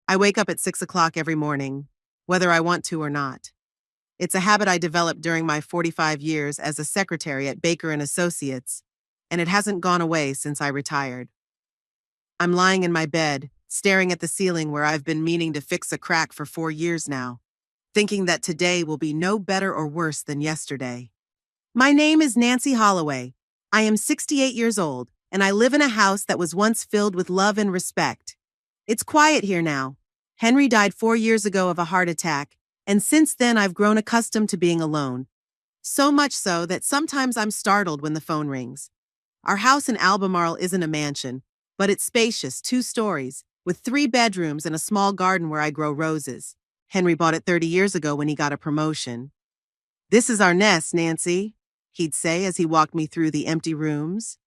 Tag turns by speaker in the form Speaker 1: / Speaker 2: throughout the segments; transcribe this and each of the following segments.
Speaker 1: I wake up at 6 o'clock every morning, whether I want to or not. It's a habit I developed during my 45 years as a secretary at Baker and Associates, and it hasn't gone away since I retired. I'm lying in my bed, staring at the ceiling where I've been meaning to fix a crack for 4 years now, thinking that today will be no better or worse than yesterday. My name is Nancy Holloway. I am 68 years old, and I live in a house that was once filled with love and respect. It's quiet here now. Henry died 4 years ago of a heart attack, and since then I've grown accustomed to being alone. So much so that sometimes I'm startled when the phone rings. Our house in Albemarle isn't a mansion, but it's spacious, 2 stories, with 3 bedrooms and a small garden where I grow roses. Henry bought it 30 years ago when he got a promotion. "This is our nest, Nancy," he'd say as he walked me through the empty rooms.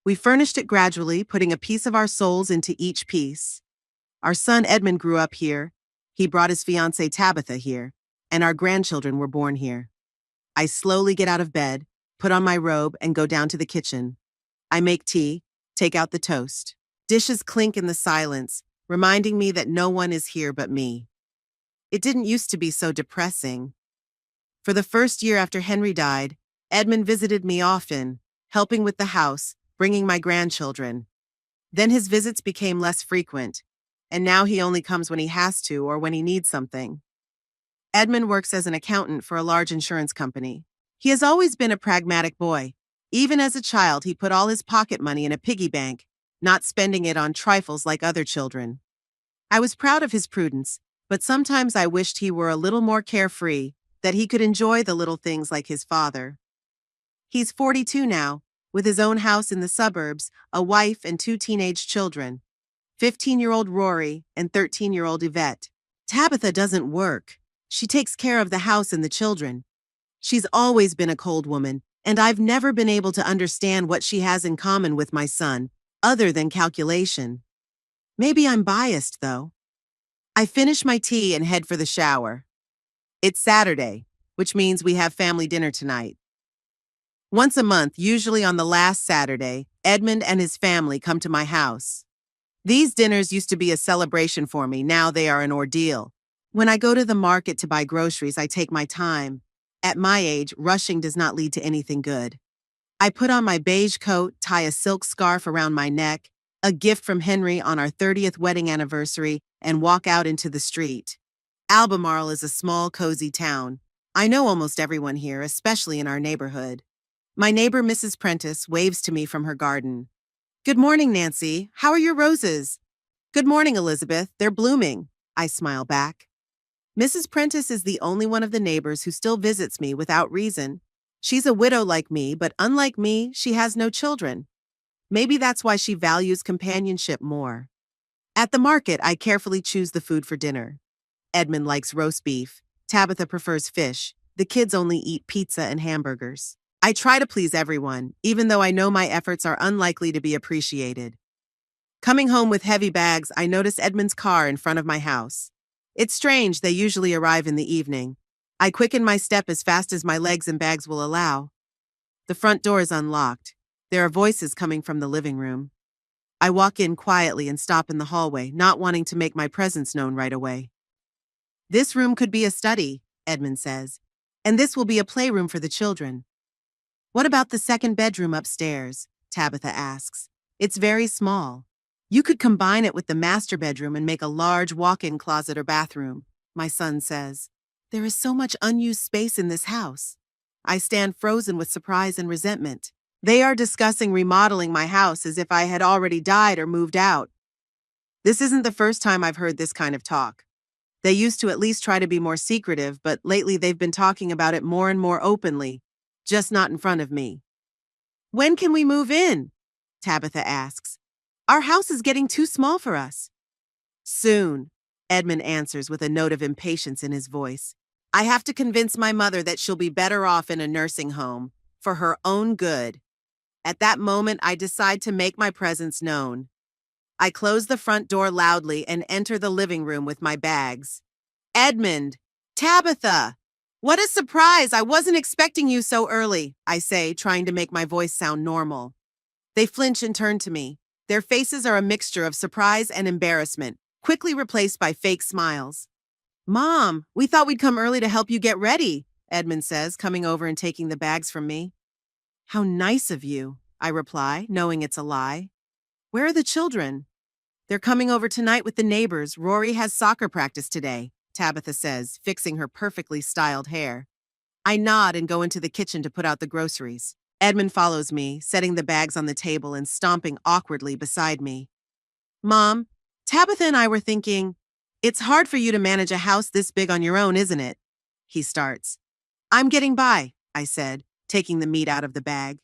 Speaker 1: We furnished it gradually, putting a piece of our souls into each piece. Our son Edmund grew up here. He brought his fiancée Tabitha here, and our grandchildren were born here. I slowly get out of bed, put on my robe, and go down to the kitchen. I make tea, take out the toast. Dishes clink in the silence, reminding me that no one is here but me. It didn't used to be so depressing. For the first year after Henry died, Edmund visited me often, helping with the house, bringing my grandchildren. Then his visits became less frequent, and now he only comes when he has to or when he needs something. Edmund works as an accountant for a large insurance company. He has always been a pragmatic boy. Even as a child, he put all his pocket money in a piggy bank, not spending it on trifles like other children. I was proud of his prudence, but sometimes I wished he were a little more carefree, that he could enjoy the little things like his father. He's 42 now, with his own house in the suburbs, a wife and 2 teenage children, 15-year-old Rory and 13-year-old Yvette. Tabitha doesn't work. She takes care of the house and the children. She's always been a cold woman, and I've never been able to understand what she has in common with my son, other than calculation. Maybe I'm biased, though. I finish my tea and head for the shower. It's Saturday, which means we have family dinner tonight. Once a month, usually on the last Saturday, Edmund and his family come to my house. These dinners used to be a celebration for me, now they are an ordeal. When I go to the market to buy groceries, I take my time. At my age, rushing does not lead to anything good. I put on my beige coat, tie a silk scarf around my neck, a gift from Henry on our 30th wedding anniversary, and walk out into the street. Albemarle is a small, cozy town. I know almost everyone here, especially in our neighborhood. My neighbor, Mrs. Prentice, waves to me from her garden. "Good morning, Nancy. How are your roses?" "Good morning, Elizabeth. They're blooming," I smile back. Mrs. Prentice is the only one of the neighbors who still visits me without reason. She's a widow like me, but unlike me, she has no children. Maybe that's why she values companionship more. At the market, I carefully choose the food for dinner. Edmund likes roast beef. Tabitha prefers fish. The kids only eat pizza and hamburgers. I try to please everyone, even though I know my efforts are unlikely to be appreciated. Coming home with heavy bags, I notice Edmund's car in front of my house. It's strange, they usually arrive in the evening. I quicken my step as fast as my legs and bags will allow. The front door is unlocked. There are voices coming from the living room. I walk in quietly and stop in the hallway, not wanting to make my presence known right away. "This room could be a study," Edmund says, "and this will be a playroom for the children." "What about the second bedroom upstairs?" Tabitha asks. "It's very small. You could combine it with the master bedroom and make a large walk-in closet or bathroom," my son says. There is so much unused space in this house. I stand frozen with surprise and resentment. They are discussing remodeling my house as if I had already died or moved out. This isn't the first time I've heard this kind of talk. They used to at least try to be more secretive, but lately they've been talking about it more and more openly, just not in front of me. "When can we move in?" Tabitha asks. "Our house is getting too small for us." "Soon," Edmund answers with a note of impatience in his voice. "I have to convince my mother that she'll be better off in a nursing home, for her own good." At that moment, I decide to make my presence known. I close the front door loudly and enter the living room with my bags. "Edmund! Tabitha! What a surprise! I wasn't expecting you so early," I say, trying to make my voice sound normal. They flinch and turn to me. Their faces are a mixture of surprise and embarrassment, quickly replaced by fake smiles. Mom, we thought we'd come early to help you get ready, Edmund says, coming over and taking the bags from me. How nice of you, I reply, knowing it's a lie. Where are the children? They're coming over tonight with the neighbors. Rory has soccer practice today, Tabitha says, fixing her perfectly styled hair. I nod and go into the kitchen to put out the groceries. Edmund follows me, setting the bags on the table and stomping awkwardly beside me. Mom, Tabitha and I were thinking, it's hard for you to manage a house this big on your own, isn't it? He starts. I'm getting by, I said, taking the meat out of the bag.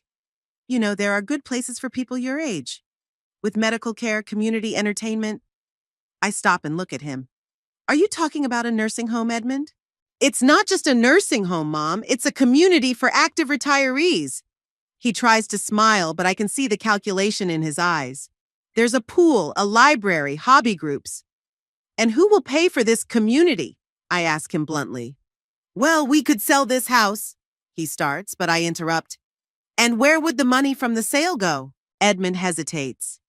Speaker 1: You know, there are good places for people your age. With medical care, community entertainment. I stop and look at him. Are you talking about a nursing home, Edmund? It's not just a nursing home, Mom. It's a community for active retirees. He tries to smile, but I can see the calculation in his eyes. There's a pool, a library, hobby groups. And who will pay for this community? I ask him bluntly. Well, we could sell this house, he starts, but I interrupt. And where would the money from the sale go? Edmund hesitates.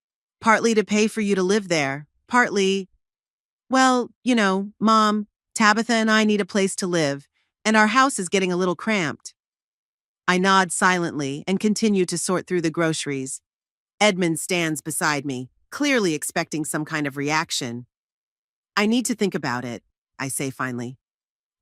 Speaker 1: Partly to pay for you to live there, partly, well, you know, Mom, Tabitha and I need a place to live, and our house is getting a little cramped. I nod silently and continue to sort through the groceries. Edmund stands beside me, clearly expecting some kind of reaction. I need to think about it, I say finally.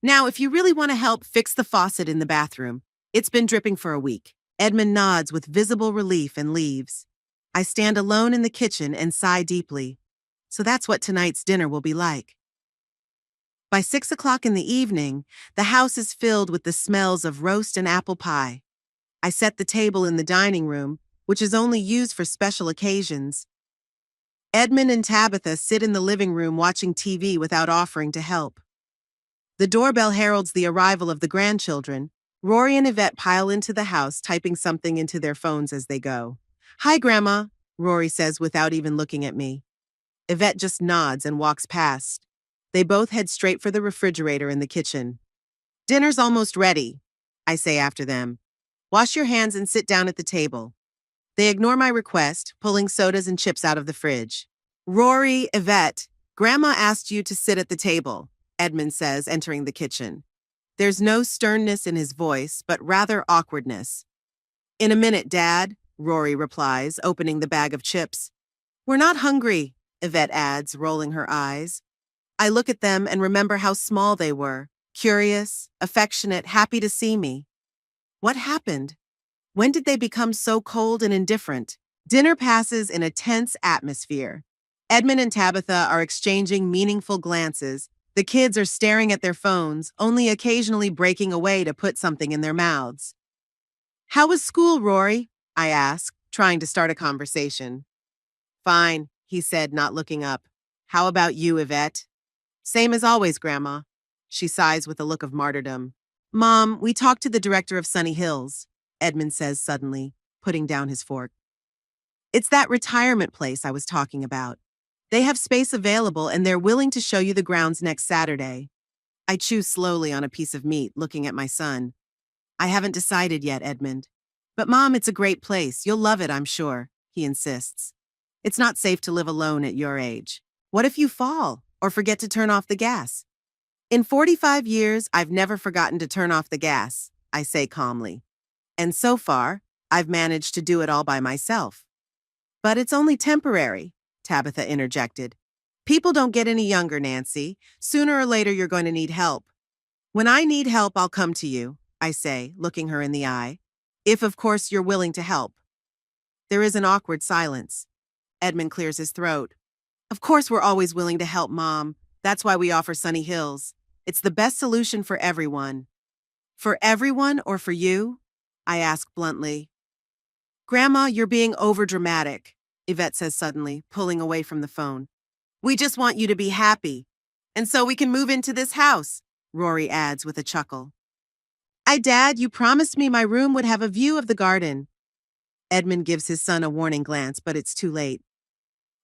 Speaker 1: Now, if you really want to help fix the faucet in the bathroom, it's been dripping for a week. Edmund nods with visible relief and leaves. I stand alone in the kitchen and sigh deeply. So that's what tonight's dinner will be like. By 6 o'clock in the evening, the house is filled with the smells of roast and apple pie. I set the table in the dining room, which is only used for special occasions. Edmund and Tabitha sit in the living room watching TV without offering to help. The doorbell heralds the arrival of the grandchildren. Rory and Yvette pile into the house, typing something into their phones as they go. Hi, Grandma, Rory says without even looking at me. Yvette just nods and walks past. They both head straight for the refrigerator in the kitchen. Dinner's almost ready, I say after them. Wash your hands and sit down at the table. They ignore my request, pulling sodas and chips out of the fridge. Rory, Yvette, Grandma asked you to sit at the table, Edmund says, entering the kitchen. There's no sternness in his voice, but rather awkwardness. In a minute, Dad, Rory replies, opening the bag of chips. We're not hungry, Yvette adds, rolling her eyes. I look at them and remember how small they were, curious, affectionate, happy to see me. What happened? When did they become so cold and indifferent? Dinner passes in a tense atmosphere. Edmund and Tabitha are exchanging meaningful glances. The kids are staring at their phones, only occasionally breaking away to put something in their mouths. How was school, Rory? I ask, trying to start a conversation. Fine, he said, not looking up. How about you, Yvette? Same as always, Grandma. She sighs with a look of martyrdom. Mom, we talked to the director of Sunny Hills, Edmund says suddenly, putting down his fork. It's that retirement place I was talking about. They have space available and they're willing to show you the grounds next Saturday. I chew slowly on a piece of meat, looking at my son. I haven't decided yet, Edmund. But Mom, it's a great place. You'll love it, I'm sure, he insists. It's not safe to live alone at your age. What if you fall or forget to turn off the gas? In 45 years, I've never forgotten to turn off the gas, I say calmly. And so far, I've managed to do it all by myself. But it's only temporary, Tabitha interjected. People don't get any younger, Nancy. Sooner or later, you're going to need help. When I need help, I'll come to you, I say, looking her in the eye. If, of course, you're willing to help. There is an awkward silence. Edmund clears his throat. Of course, we're always willing to help, Mom. That's why we offer Sunny Hills. It's the best solution for everyone. For everyone or for you? I ask bluntly. Grandma, you're being overdramatic, Yvette says suddenly, pulling away from the phone. We just want you to be happy. And so we can move into this house, Rory adds with a chuckle. Dad, you promised me my room would have a view of the garden. Edmund gives his son a warning glance, but it's too late.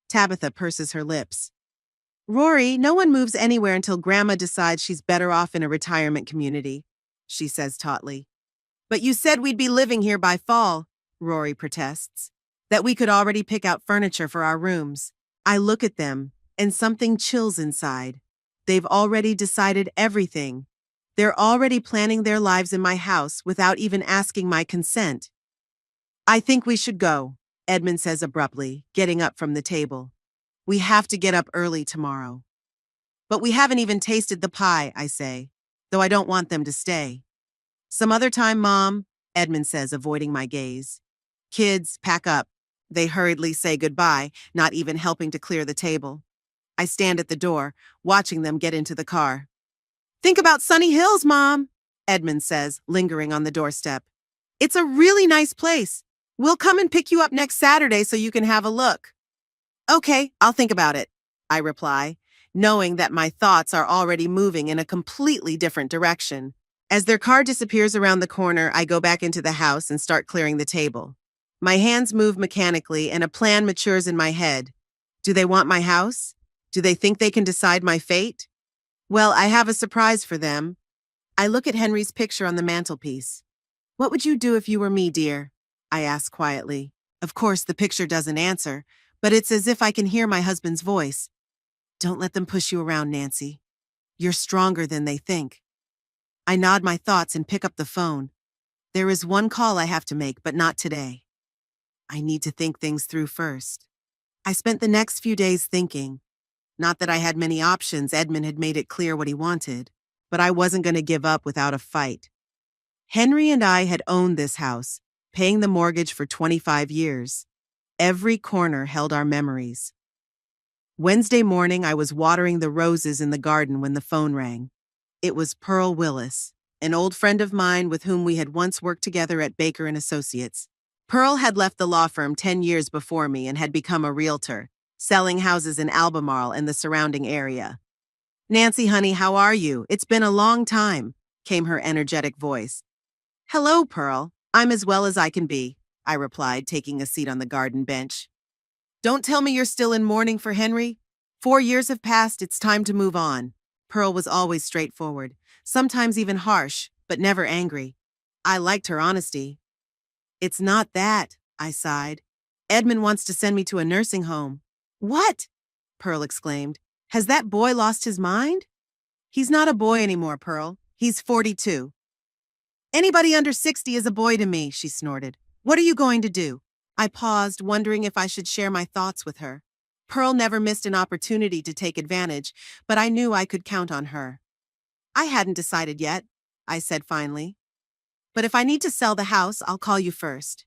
Speaker 1: Tabitha purses her lips. Rory, no one moves anywhere until Grandma decides she's better off in a retirement community, she says tautly. But you said we'd be living here by fall, Rory protests. That we could already pick out furniture for our rooms. I look at them, and something chills inside. They've already decided everything. They're already planning their lives in my house without even asking my consent. I think we should go, Edmund says abruptly, getting up from the table. We have to get up early tomorrow. But we haven't even tasted the pie, I say, though I don't want them to stay. Some other time, Mom, Edmund says, avoiding my gaze. Kids, pack up. They hurriedly say goodbye, not even helping to clear the table. I stand at the door, watching them get into the car. Think about Sunny Hills, Mom, Edmund says, lingering on the doorstep. It's a really nice place. We'll come and pick you up next Saturday so you can have a look. Okay, I'll think about it, I reply, knowing that my thoughts are already moving in a completely different direction. As their car disappears around the corner, I go back into the house and start clearing the table. My hands move mechanically and a plan matures in my head. Do they want my house? Do they think they can decide my fate? Well, I have a surprise for them. I look at Henry's picture on the mantelpiece. What would you do if you were me, dear? I ask quietly. Of course, the picture doesn't answer, but it's as if I can hear my husband's voice. Don't let them push you around, Nancy. You're stronger than they think. I nod my thoughts and pick up the phone. There is one call I have to make, but not today. I need to think things through first. I spent the next few days thinking. Not that I had many options, Edmund had made it clear what he wanted, but I wasn't going to give up without a fight. Henry and I had owned this house, paying the mortgage for 25 years. Every corner held our memories. Wednesday morning, I was watering the roses in the garden when the phone rang. It was Pearl Willis, an old friend of mine with whom we had once worked together at Baker & Associates. Pearl had left the law firm 10 years before me and had become a realtor, selling houses in Albemarle and the surrounding area. Nancy, honey, how are you? It's been a long time, came her energetic voice. Hello, Pearl. I'm as well as I can be, I replied, taking a seat on the garden bench. Don't tell me you're still in mourning for Henry. 4 years have passed, it's time to move on. Pearl was always straightforward, sometimes even harsh, but never angry. I liked her honesty. It's not that, I sighed. Edmund wants to send me to a nursing home. What? Pearl exclaimed. Has that boy lost his mind? He's not a boy anymore, Pearl. He's 42. Anybody under 60 is a boy to me, she snorted. What are you going to do? I paused, wondering if I should share my thoughts with her. Pearl never missed an opportunity to take advantage, but I knew I could count on her. I hadn't decided yet, I said finally. But if I need to sell the house, I'll call you first.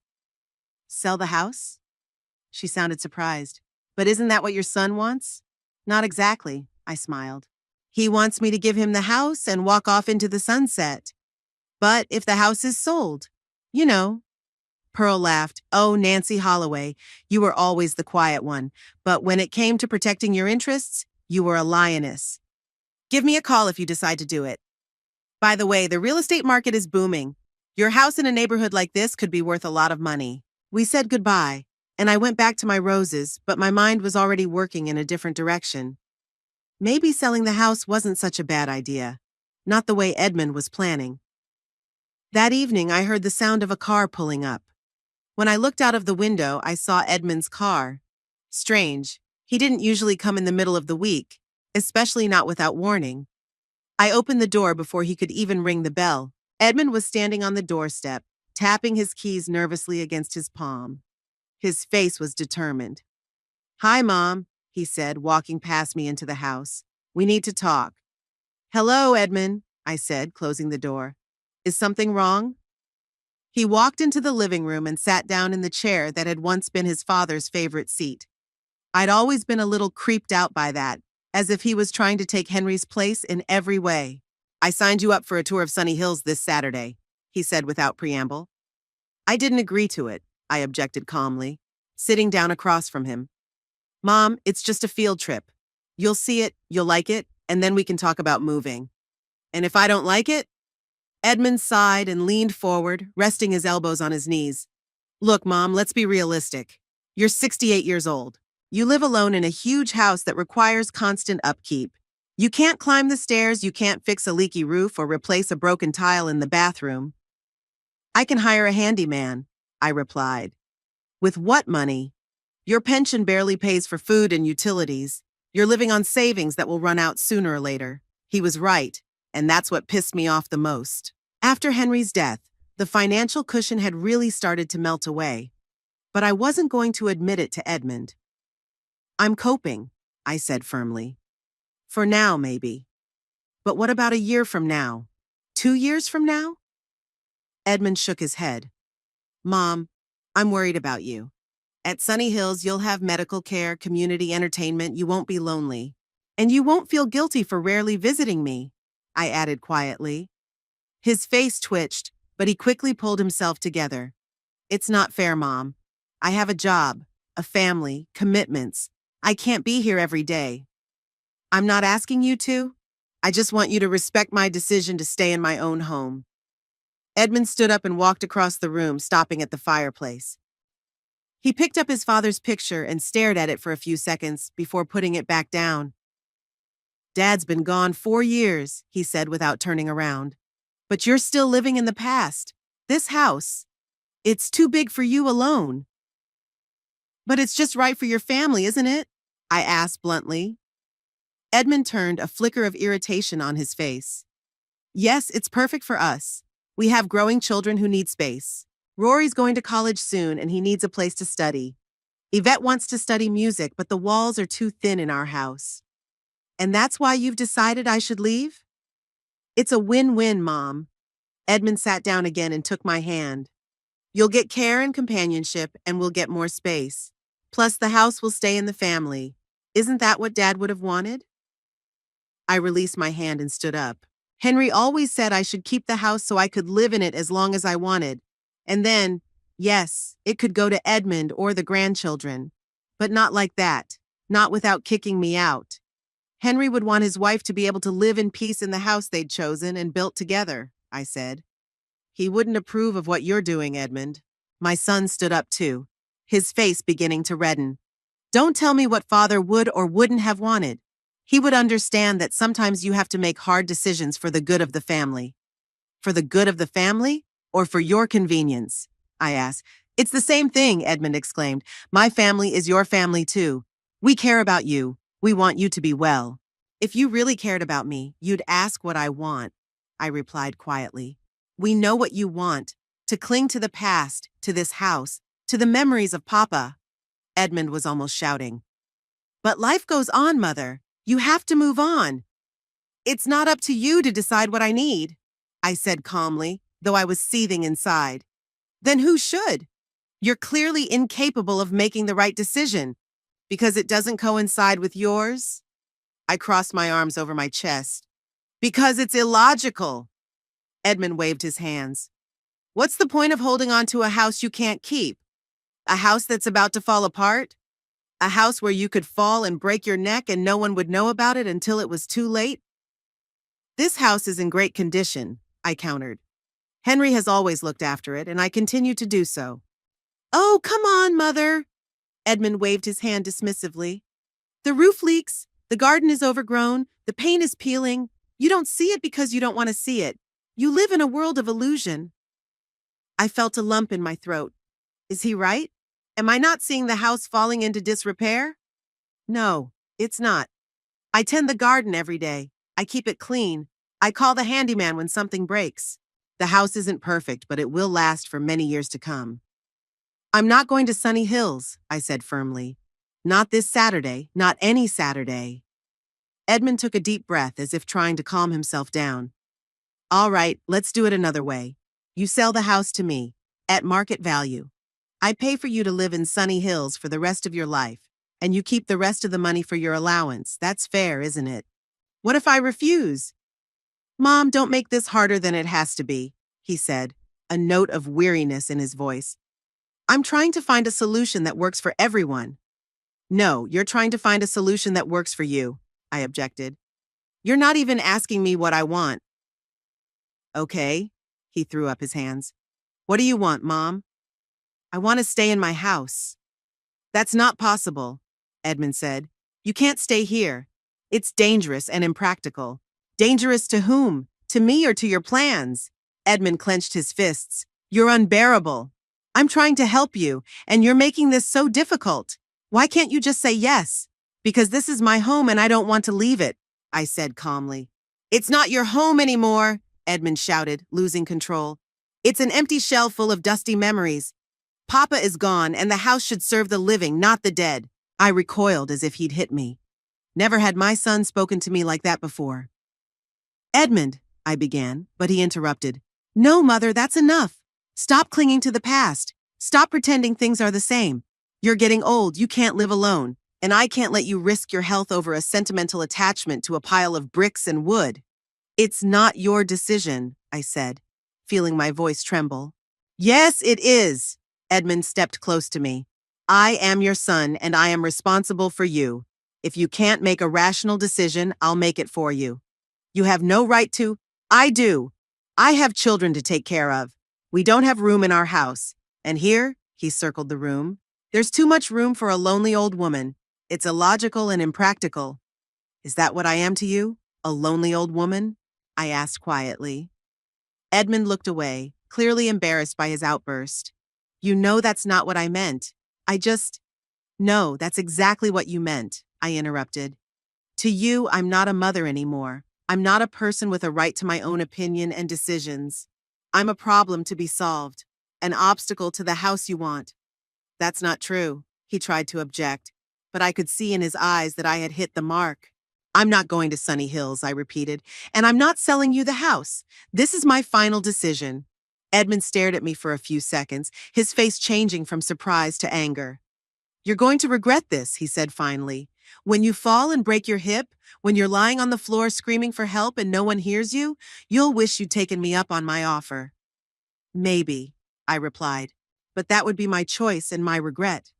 Speaker 1: Sell the house? She sounded surprised. But isn't that what your son wants? Not exactly, I smiled. He wants me to give him the house and walk off into the sunset. But if the house is sold, you know. Pearl laughed. Oh, Nancy Holloway, you were always the quiet one. But when it came to protecting your interests, you were a lioness. Give me a call if you decide to do it. By the way, the real estate market is booming. Your house in a neighborhood like this could be worth a lot of money. We said goodbye, and I went back to my roses, but my mind was already working in a different direction. Maybe selling the house wasn't such a bad idea. Not the way Edmund was planning. That evening, I heard the sound of a car pulling up. When I looked out of the window, I saw Edmund's car. Strange. He didn't usually come in the middle of the week, especially not without warning. I opened the door before he could even ring the bell. Edmund was standing on the doorstep, tapping his keys nervously against his palm. His face was determined. Hi, Mom, he said, walking past me into the house. We need to talk. Hello, Edmund, I said, closing the door. Is something wrong? He walked into the living room and sat down in the chair that had once been his father's favorite seat. I'd always been a little creeped out by that, as if he was trying to take Henry's place in every way. I signed you up for a tour of Sunny Hills this Saturday, he said without preamble. I didn't agree to it, I objected calmly, sitting down across from him. Mom, it's just a field trip. You'll see it, you'll like it, and then we can talk about moving. And if I don't like it? Edmund sighed and leaned forward, resting his elbows on his knees. Look, Mom, let's be realistic. You're 68 years old. You live alone in a huge house that requires constant upkeep. You can't climb the stairs, you can't fix a leaky roof or replace a broken tile in the bathroom. I can hire a handyman, I replied. With what money? Your pension barely pays for food and utilities. You're living on savings that will run out sooner or later. He was right, and that's what pissed me off the most. After Henry's death, the financial cushion had really started to melt away, but I wasn't going to admit it to Edmund. I'm coping, I said firmly. For now, maybe. But what about a year from now? 2 years from now? Edmund shook his head. Mom, I'm worried about you. At Sunny Hills, you'll have medical care, community entertainment, you won't be lonely. And you won't feel guilty for rarely visiting me, I added quietly. His face twitched, but he quickly pulled himself together. It's not fair, Mom. I have a job, a family, commitments. I can't be here every day. I'm not asking you to. I just want you to respect my decision to stay in my own home. Edmund stood up and walked across the room, stopping at the fireplace. He picked up his father's picture and stared at it for a few seconds before putting it back down. Dad's been gone 4 years, he said without turning around. But you're still living in the past. This house. It's too big for you alone. But it's just right for your family, isn't it? I asked bluntly. Edmund turned, a flicker of irritation on his face. Yes, it's perfect for us. We have growing children who need space. Rory's going to college soon and he needs a place to study. Yvette wants to study music, but the walls are too thin in our house. And that's why you've decided I should leave? It's a win-win, Mom. Edmund sat down again and took my hand. You'll get care and companionship and we'll get more space. Plus the house will stay in the family. Isn't that what Dad would have wanted? I released my hand and stood up. Henry always said I should keep the house so I could live in it as long as I wanted. And then, yes, it could go to Edmund or the grandchildren. But not like that. Not without kicking me out. Henry would want his wife to be able to live in peace in the house they'd chosen and built together, I said. He wouldn't approve of what you're doing, Edmund. My son stood up too, his face beginning to redden. Don't tell me what Father would or wouldn't have wanted. He would understand that sometimes you have to make hard decisions for the good of the family. For the good of the family? Or for your convenience? I asked. It's the same thing, Edmund exclaimed. My family is your family too. We care about you. We want you to be well. If you really cared about me, you'd ask what I want, I replied quietly. We know what you want, to cling to the past, to this house, to the memories of Papa. Edmund was almost shouting. But life goes on, Mother. You have to move on. It's not up to you to decide what I need, I said calmly, though I was seething inside. Then who should? You're clearly incapable of making the right decision. Because it doesn't coincide with yours? I crossed my arms over my chest. Because it's illogical. Edmund waved his hands. What's the point of holding on to a house you can't keep? A house that's about to fall apart? A house where you could fall and break your neck and no one would know about it until it was too late? This house is in great condition, I countered. Henry has always looked after it, and I continue to do so. Oh, come on, Mother. Edmund waved his hand dismissively. The roof leaks, the garden is overgrown, the paint is peeling. You don't see it because you don't want to see it. You live in a world of illusion. I felt a lump in my throat. Is he right? Am I not seeing the house falling into disrepair? No, it's not. I tend the garden every day. I keep it clean. I call the handyman when something breaks. The house isn't perfect, but it will last for many years to come. I'm not going to Sunny Hills, I said firmly. Not this Saturday, not any Saturday. Edmund took a deep breath as if trying to calm himself down. All right, let's do it another way. You sell the house to me, at market value. I pay for you to live in Sunny Hills for the rest of your life, and you keep the rest of the money for your allowance. That's fair, isn't it? What if I refuse? Mom, don't make this harder than it has to be, he said, a note of weariness in his voice. I'm trying to find a solution that works for everyone. No, you're trying to find a solution that works for you, I objected. You're not even asking me what I want. Okay, he threw up his hands. What do you want, Mom? I want to stay in my house. That's not possible, Edmund said. You can't stay here. It's dangerous and impractical. Dangerous to whom? To me or to your plans? Edmund clenched his fists. You're unbearable. I'm trying to help you, and you're making this so difficult. Why can't you just say yes? Because this is my home and I don't want to leave it, I said calmly. It's not your home anymore, Edmund shouted, losing control. It's an empty shell full of dusty memories. Papa is gone and the house should serve the living, not the dead. I recoiled as if he'd hit me. Never had my son spoken to me like that before. Edmund, I began, but he interrupted. No, Mother, that's enough. Stop clinging to the past. Stop pretending things are the same. You're getting old, you can't live alone, and I can't let you risk your health over a sentimental attachment to a pile of bricks and wood. It's not your decision, I said, feeling my voice tremble. Yes, it is. Edmund stepped close to me. I am your son, and I am responsible for you. If you can't make a rational decision, I'll make it for you. You have no right to. I do. I have children to take care of. We don't have room in our house. And here, he circled the room, there's too much room for a lonely old woman. It's illogical and impractical. Is that what I am to you? A lonely old woman? I asked quietly. Edmund looked away, clearly embarrassed by his outburst. You know that's not what I meant. No, that's exactly what you meant, I interrupted. To you, I'm not a mother anymore. I'm not a person with a right to my own opinion and decisions. I'm a problem to be solved, an obstacle to the house you want. That's not true, he tried to object, but I could see in his eyes that I had hit the mark. I'm not going to Sunny Hills, I repeated, and I'm not selling you the house. This is my final decision. Edmund stared at me for a few seconds, his face changing from surprise to anger. You're going to regret this, he said finally. When you fall and break your hip, when you're lying on the floor screaming for help and no one hears you, you'll wish you'd taken me up on my offer. Maybe, I replied, but that would be my choice and my regret.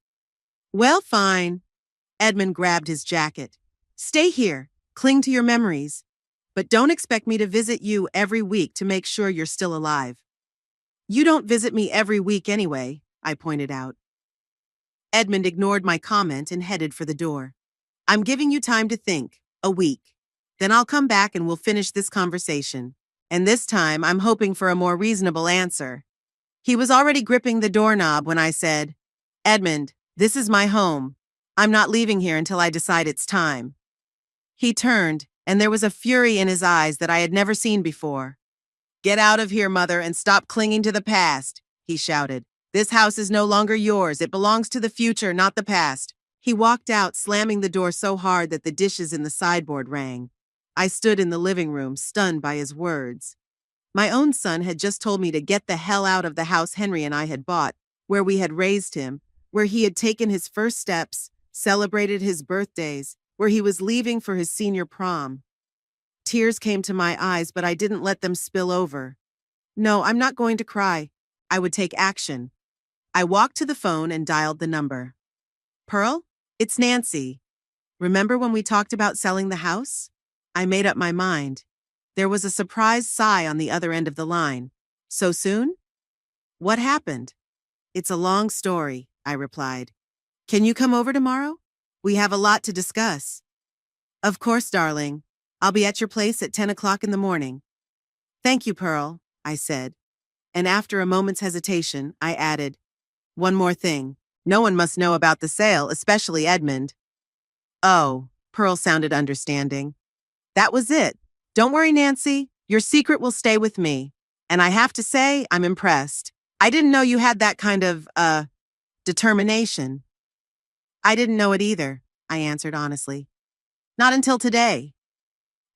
Speaker 1: Well, fine. Edmund grabbed his jacket. Stay here, cling to your memories, but don't expect me to visit you every week to make sure you're still alive. You don't visit me every week anyway, I pointed out. Edmund ignored my comment and headed for the door. I'm giving you time to think, a week. Then I'll come back and we'll finish this conversation. And this time, I'm hoping for a more reasonable answer. He was already gripping the doorknob when I said, Edmund, this is my home. I'm not leaving here until I decide it's time. He turned, and there was a fury in his eyes that I had never seen before. Get out of here, Mother, and stop clinging to the past, he shouted. This house is no longer yours. It belongs to the future, not the past. He walked out, slamming the door so hard that the dishes in the sideboard rang. I stood in the living room, stunned by his words. My own son had just told me to get the hell out of the house Henry and I had bought, where we had raised him, where he had taken his first steps, celebrated his birthdays, where he was leaving for his senior prom. Tears came to my eyes, but I didn't let them spill over. No, I'm not going to cry. I would take action. I walked to the phone and dialed the number. Pearl? It's Nancy. Remember when we talked about selling the house? I made up my mind. There was a surprised sigh on the other end of the line. So soon? What happened? It's a long story, I replied. Can you come over tomorrow? We have a lot to discuss. Of course, darling. I'll be at your place at 10 o'clock in the morning. Thank you, Pearl, I said. And after a moment's hesitation, I added, one more thing. No one must know about the sale, especially Edmund. Oh, Pearl sounded understanding. That was it. Don't worry, Nancy. Your secret will stay with me. And I have to say, I'm impressed. I didn't know you had that kind of, determination. I didn't know it either, I answered honestly. Not until today.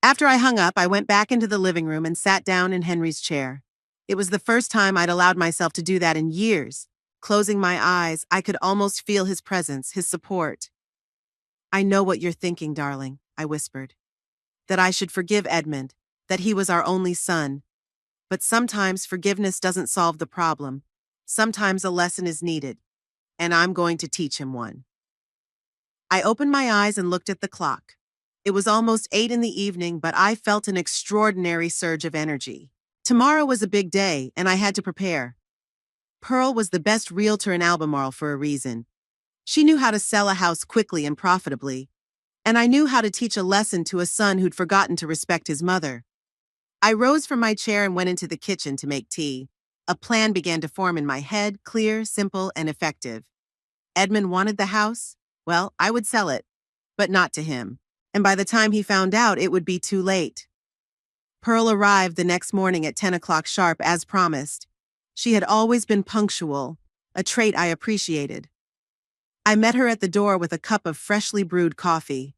Speaker 1: After I hung up, I went back into the living room and sat down in Henry's chair. It was the first time I'd allowed myself to do that in years. Closing my eyes, I could almost feel his presence, his support. I know what you're thinking, darling, I whispered. That I should forgive Edmund, that he was our only son. But sometimes forgiveness doesn't solve the problem. Sometimes a lesson is needed, and I'm going to teach him one. I opened my eyes and looked at the clock. It was almost 8 in the evening, but I felt an extraordinary surge of energy. Tomorrow was a big day, and I had to prepare. Pearl was the best realtor in Albemarle for a reason. She knew how to sell a house quickly and profitably, and I knew how to teach a lesson to a son who'd forgotten to respect his mother. I rose from my chair and went into the kitchen to make tea. A plan began to form in my head, clear, simple, and effective. Edmund wanted the house. Well, I would sell it. but not to him. And by the time he found out, it would be too late. Pearl arrived the next morning at 10 o'clock sharp as promised. She had always been punctual, a trait I appreciated. I met her at the door with a cup of freshly brewed coffee.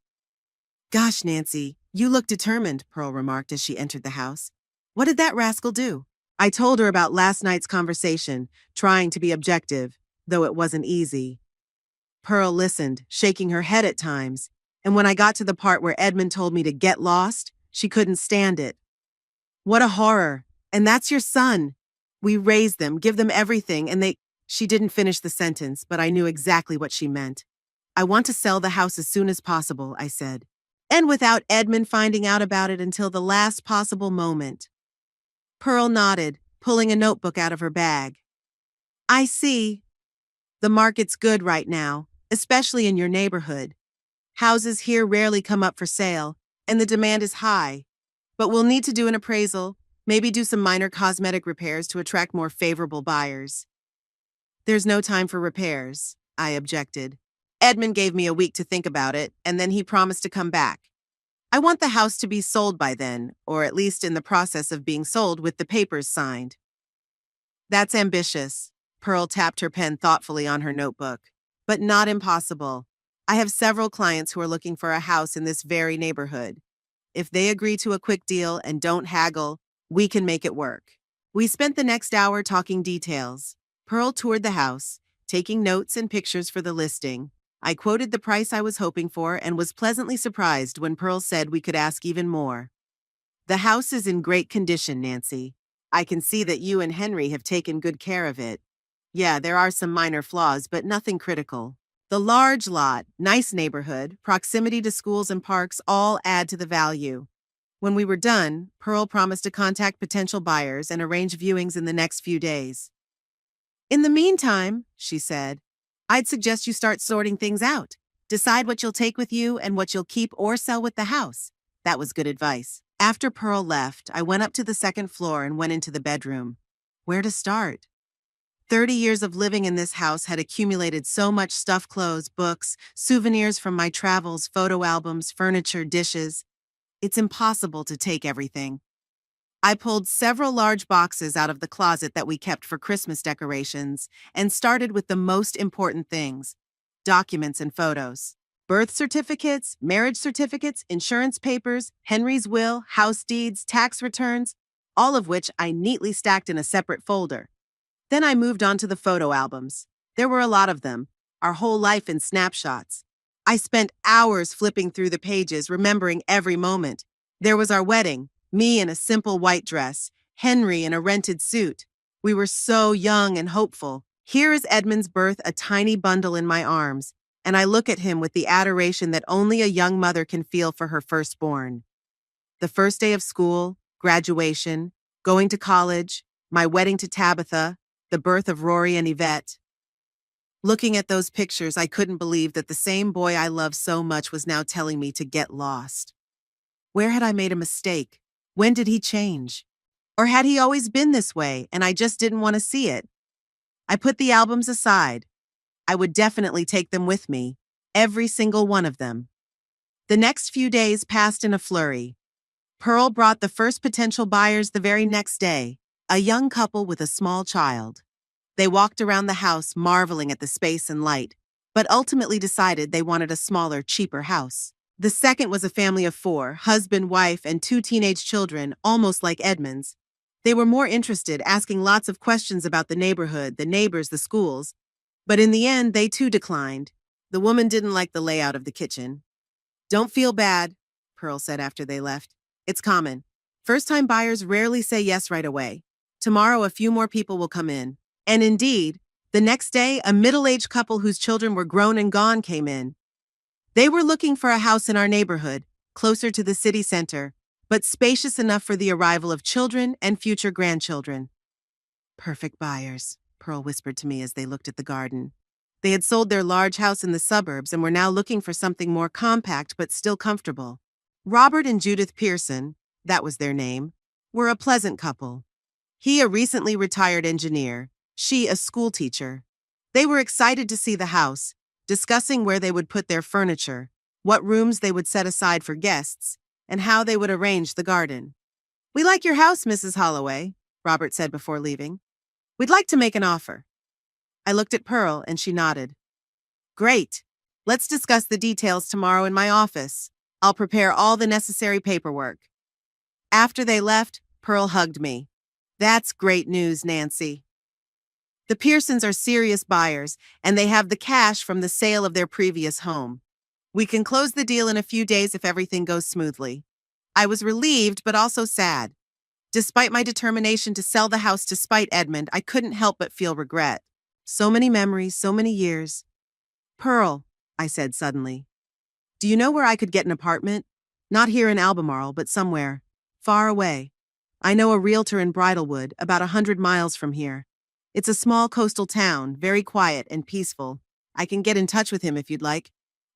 Speaker 1: "Gosh, Nancy, you look determined," Pearl remarked as she entered the house. "What did that rascal do?" I told her about last night's conversation, trying to be objective, though it wasn't easy. Pearl listened, shaking her head at times, and when I got to the part where Edmund told me to get lost, she couldn't stand it. "What a horror! And that's your son! We raise them, give them everything, and they—" She didn't finish the sentence, but I knew exactly what she meant. "I want to sell the house as soon as possible," I said, and without Edmund finding out about it until the last possible moment. Pearl nodded, pulling a notebook out of her bag. "I see. The market's good right now, especially in your neighborhood. Houses here rarely come up for sale, and the demand is high. But we'll need to do an appraisal, maybe do some minor cosmetic repairs to attract more favorable buyers." "There's no time for repairs," I objected. "Edmund gave me a week to think about it, and then he promised to come back. I want the house to be sold by then, or at least in the process of being sold with the papers signed." "That's ambitious." Pearl tapped her pen thoughtfully on her notebook. "But not impossible. I have several clients who are looking for a house in this very neighborhood. If they agree to a quick deal and don't haggle, we can make it work." We spent the next hour talking details. Pearl toured the house, taking notes and pictures for the listing. I quoted the price I was hoping for and was pleasantly surprised when Pearl said we could ask even more. "The house is in great condition, Nancy. I can see that you and Henry have taken good care of it. Yeah, there are some minor flaws, but nothing critical. The large lot, nice neighborhood, proximity to schools and parks all add to the value." When we were done, Pearl promised to contact potential buyers and arrange viewings in the next few days. "In the meantime," she said, "I'd suggest you start sorting things out. Decide what you'll take with you and what you'll keep or sell with the house." That was good advice. After Pearl left, I went up to the second floor and went into the bedroom. Where to start? 30 years of living in this house had accumulated so much stuffed clothes, books, souvenirs from my travels, photo albums, furniture, dishes. It's impossible to take everything. I pulled several large boxes out of the closet that we kept for Christmas decorations and started with the most important things: documents and photos. Birth certificates, marriage certificates, insurance papers, Henry's will, house deeds, tax returns, all of which I neatly stacked in a separate folder. Then I moved on to the photo albums. There were a lot of them, our whole life in snapshots. I spent hours flipping through the pages, remembering every moment. There was our wedding, me in a simple white dress, Henry in a rented suit. We were so young and hopeful. Here is Edmund's birth, a tiny bundle in my arms, and I look at him with the adoration that only a young mother can feel for her firstborn. The first day of school, graduation, going to college, my wedding to Tabitha, the birth of Rory and Yvette. Looking at those pictures, I couldn't believe that the same boy I loved so much was now telling me to get lost. Where had I made a mistake? When did he change? Or had he always been this way and I just didn't want to see it? I put the albums aside. I would definitely take them with me, every single one of them. The next few days passed in a flurry. Pearl brought the first potential buyers the very next day, a young couple with a small child. They walked around the house marveling at the space and light, but ultimately decided they wanted a smaller, cheaper house. The second was a family of 4, husband, wife, and 2 teenage children, almost like Edmund's. They were more interested, asking lots of questions about the neighborhood, the neighbors, the schools. But in the end, they too declined. The woman didn't like the layout of the kitchen. "Don't feel bad," Pearl said after they left. "It's common. First-time buyers rarely say yes right away. Tomorrow, a few more people will come in." And indeed, the next day, a middle-aged couple whose children were grown and gone came in. They were looking for a house in our neighborhood, closer to the city center, but spacious enough for the arrival of children and future grandchildren. "Perfect buyers," Pearl whispered to me as they looked at the garden. They had sold their large house in the suburbs and were now looking for something more compact but still comfortable. Robert and Judith Pearson, that was their name, were a pleasant couple. He a recently retired engineer, she a school teacher. They were excited to see the house, discussing where they would put their furniture, what rooms they would set aside for guests, and how they would arrange the garden. "We like your house, Mrs. Holloway," Robert said before leaving. "We'd like to make an offer." I looked at Pearl and she nodded. "Great. Let's discuss the details tomorrow in my office. I'll prepare all the necessary paperwork." After they left, Pearl hugged me. "That's great news, Nancy. The Pearsons are serious buyers, and they have the cash from the sale of their previous home. We can close the deal in a few days if everything goes smoothly." I was relieved, but also sad. Despite my determination to sell the house to spite Edmund, I couldn't help but feel regret. So many memories, so many years. "Pearl," I said suddenly, "do you know where I could get an apartment? Not here in Albemarle, but somewhere far away. I know a realtor in Bridlewood, about 100 miles from here. It's a small coastal town, very quiet and peaceful. I can get in touch with him if you'd like."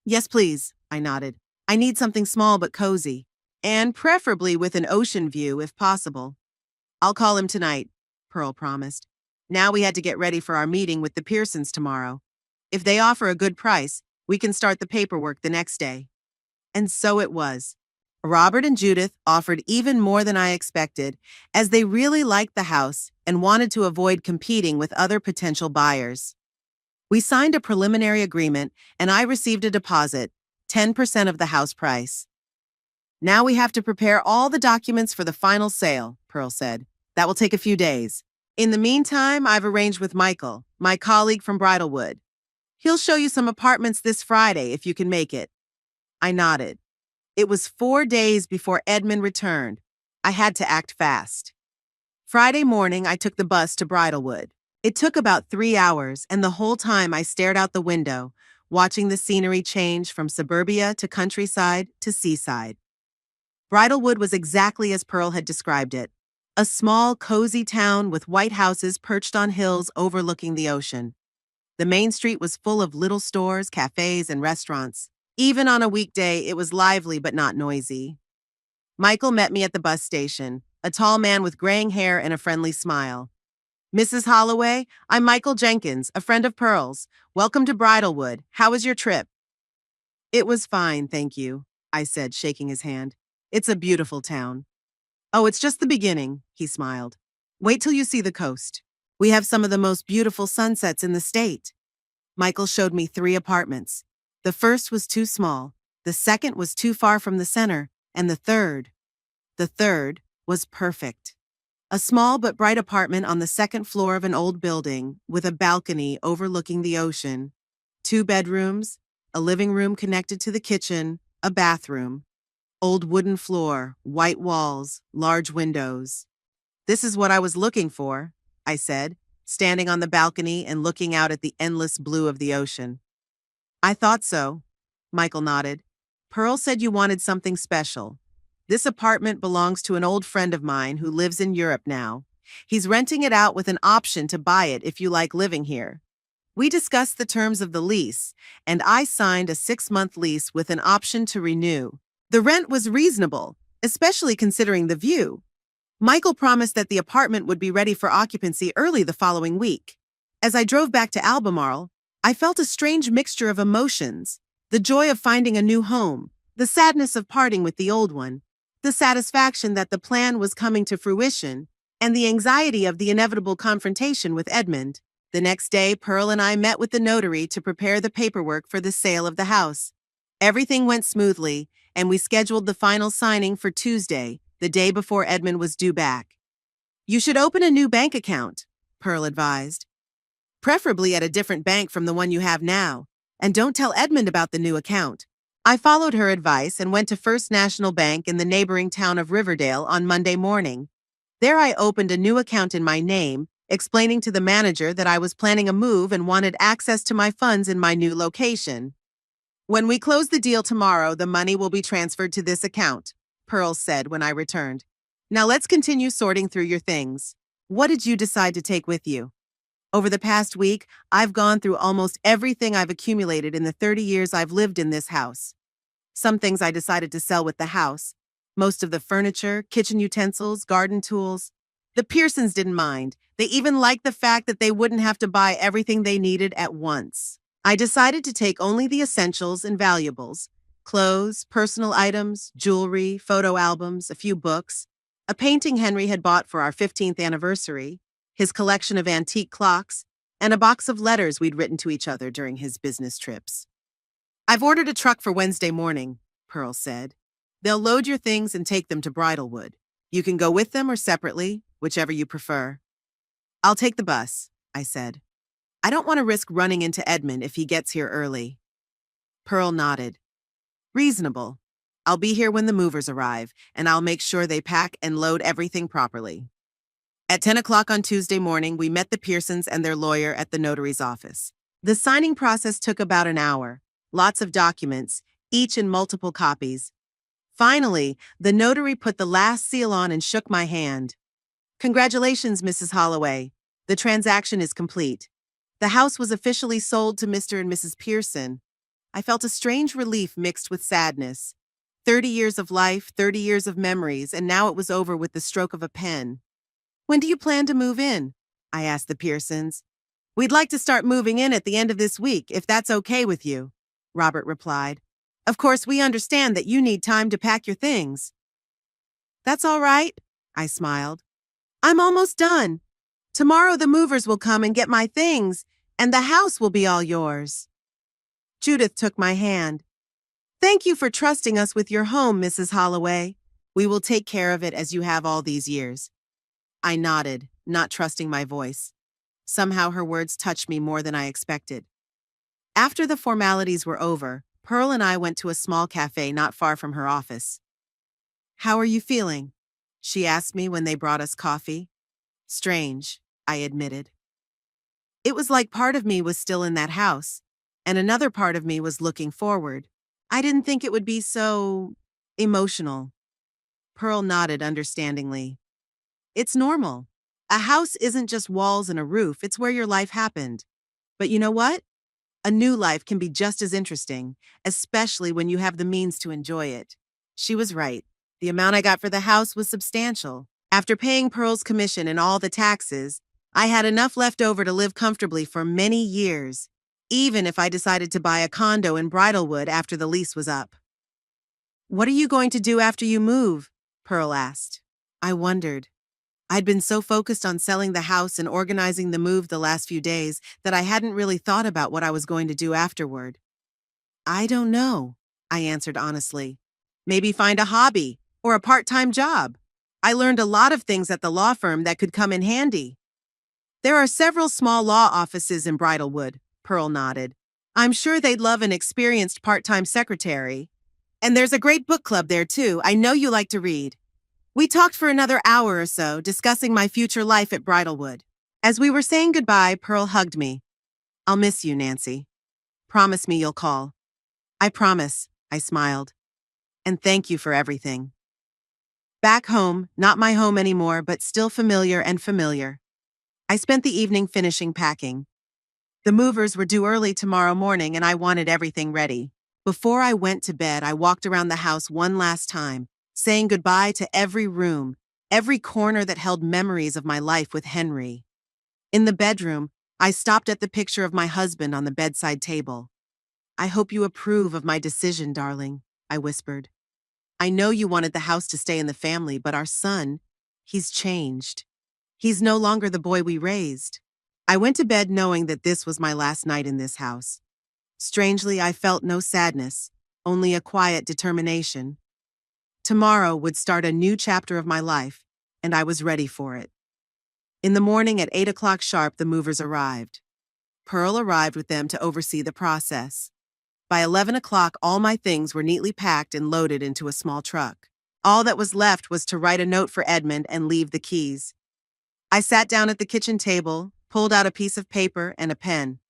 Speaker 1: "Yes, please," I nodded. "I need something small but cozy, and preferably with an ocean view if possible." "I'll call him tonight," Pearl promised. Now we had to get ready for our meeting with the Pearsons tomorrow. If they offer a good price, we can start the paperwork the next day. And so it was. Robert and Judith offered even more than I expected, as they really liked the house and wanted to avoid competing with other potential buyers. We signed a preliminary agreement, and I received a deposit, 10% of the house price. "Now we have to prepare all the documents for the final sale," Pearl said. "That will take a few days. In the meantime, I've arranged with Michael, my colleague from Bridlewood. He'll show you some apartments this Friday if you can make it." I nodded. It was 4 days before Edmund returned. I had to act fast. Friday morning, I took the bus to Bridlewood. It took about 3 hours, and the whole time I stared out the window, watching the scenery change from suburbia to countryside to seaside. Bridlewood was exactly as Pearl had described it. A small, cozy town with white houses perched on hills overlooking the ocean. The main street was full of little stores, cafes, and restaurants. Even on a weekday, it was lively but not noisy. Michael met me at the bus station, a tall man with graying hair and a friendly smile. "Mrs. Holloway, I'm Michael Jenkins, a friend of Pearl's. Welcome to Bridlewood. How was your trip?" "It was fine, thank you," I said, shaking his hand. "It's a beautiful town." "Oh, it's just the beginning," he smiled. "Wait till you see the coast. We have some of the most beautiful sunsets in the state." Michael showed me 3 apartments. The first was too small, the second was too far from the center, and the third was perfect. A small but bright apartment on the 2nd floor of an old building with a balcony overlooking the ocean. 2 bedrooms, a living room connected to the kitchen, a bathroom. Old wooden floor, white walls, large windows. "This is what I was looking for," I said, standing on the balcony and looking out at the endless blue of the ocean. "I thought so," Michael nodded. "Pearl said you wanted something special. This apartment belongs to an old friend of mine who lives in Europe now. He's renting it out with an option to buy it if you like living here." We discussed the terms of the lease, and I signed a 6-month lease with an option to renew. The rent was reasonable, especially considering the view. Michael promised that the apartment would be ready for occupancy early the following week. As I drove back to Albemarle, I felt a strange mixture of emotions: the joy of finding a new home, the sadness of parting with the old one, the satisfaction that the plan was coming to fruition, and the anxiety of the inevitable confrontation with Edmund. The next day, Pearl and I met with the notary to prepare the paperwork for the sale of the house. Everything went smoothly, and we scheduled the final signing for Tuesday, the day before Edmund was due back. "You should open a new bank account," Pearl advised. "Preferably at a different bank from the one you have now, and don't tell Edmund about the new account." I followed her advice and went to First National Bank in the neighboring town of Riverdale on Monday morning. There I opened a new account in my name, explaining to the manager that I was planning a move and wanted access to my funds in my new location. "When we close the deal tomorrow, the money will be transferred to this account," Pearl said when I returned. "Now let's continue sorting through your things. What did you decide to take with you?" Over the past week, I've gone through almost everything I've accumulated in the 30 years I've lived in this house. Some things I decided to sell with the house. Most of the furniture, kitchen utensils, garden tools. The Pearsons didn't mind. They even liked the fact that they wouldn't have to buy everything they needed at once. I decided to take only the essentials and valuables. Clothes, personal items, jewelry, photo albums, a few books, a painting Henry had bought for our 15th anniversary, his collection of antique clocks, and a box of letters we'd written to each other during his business trips. "I've ordered a truck for Wednesday morning," Pearl said. "They'll load your things and take them to Bridalwood. You can go with them or separately, whichever you prefer." "I'll take the bus," I said. "I don't want to risk running into Edmund if he gets here early." Pearl nodded. "Reasonable. I'll be here when the movers arrive, and I'll make sure they pack and load everything properly." At 10 o'clock on Tuesday morning, we met the Pearsons and their lawyer at the notary's office. The signing process took about an hour. Lots of documents, each in multiple copies. Finally, the notary put the last seal on and shook my hand. "Congratulations, Mrs. Holloway. The transaction is complete. The house was officially sold to Mr. and Mrs. Pearson." I felt a strange relief mixed with sadness. 30 years of life, 30 years of memories, and now it was over with the stroke of a pen. "When do you plan to move in?" I asked the Pearsons. "We'd like to start moving in at the end of this week, if that's okay with you," Robert replied. "Of course, we understand that you need time to pack your things." "That's all right," I smiled. "I'm almost done. Tomorrow the movers will come and get my things, and the house will be all yours." Judith took my hand. "Thank you for trusting us with your home, Mrs. Holloway. We will take care of it as you have all these years." I nodded, not trusting my voice. Somehow her words touched me more than I expected. After the formalities were over, Pearl and I went to a small cafe not far from her office. "How are you feeling?" she asked me when they brought us coffee. "Strange," I admitted. It was like part of me was still in that house, and another part of me was looking forward. I didn't think it would be so emotional. Pearl nodded understandingly. "It's normal. A house isn't just walls and a roof, it's where your life happened. But you know what? A new life can be just as interesting, especially when you have the means to enjoy it." She was right. The amount I got for the house was substantial. After paying Pearl's commission and all the taxes, I had enough left over to live comfortably for many years, even if I decided to buy a condo in Bridalwood after the lease was up. "What are you going to do after you move?" Pearl asked. I wondered. I'd been so focused on selling the house and organizing the move the last few days that I hadn't really thought about what I was going to do afterward. "I don't know," I answered honestly. "Maybe find a hobby or a part-time job. I learned a lot of things at the law firm that could come in handy." "There are several small law offices in Bridalwood," Pearl nodded. "I'm sure they'd love an experienced part-time secretary. And there's a great book club there too. I know you like to read." We talked for another hour or so, discussing my future life at Bridalwood. As we were saying goodbye, Pearl hugged me. "I'll miss you, Nancy. Promise me you'll call." "I promise," I smiled. "And thank you for everything." Back home, not my home anymore, but still familiar and familiar. I spent the evening finishing packing. The movers were due early tomorrow morning, and I wanted everything ready. Before I went to bed, I walked around the house one last time, saying goodbye to every room, every corner that held memories of my life with Henry. In the bedroom, I stopped at the picture of my husband on the bedside table. "I hope you approve of my decision, darling," I whispered. "I know you wanted the house to stay in the family, but our son, he's changed. He's no longer the boy we raised." I went to bed knowing that this was my last night in this house. Strangely, I felt no sadness, only a quiet determination. Tomorrow would start a new chapter of my life, and I was ready for it. In the morning at 8 o'clock sharp, the movers arrived. Pearl arrived with them to oversee the process. By 11 o'clock, all my things were neatly packed and loaded into a small truck. All that was left was to write a note for Edmund and leave the keys. I sat down at the kitchen table, pulled out a piece of paper and a pen.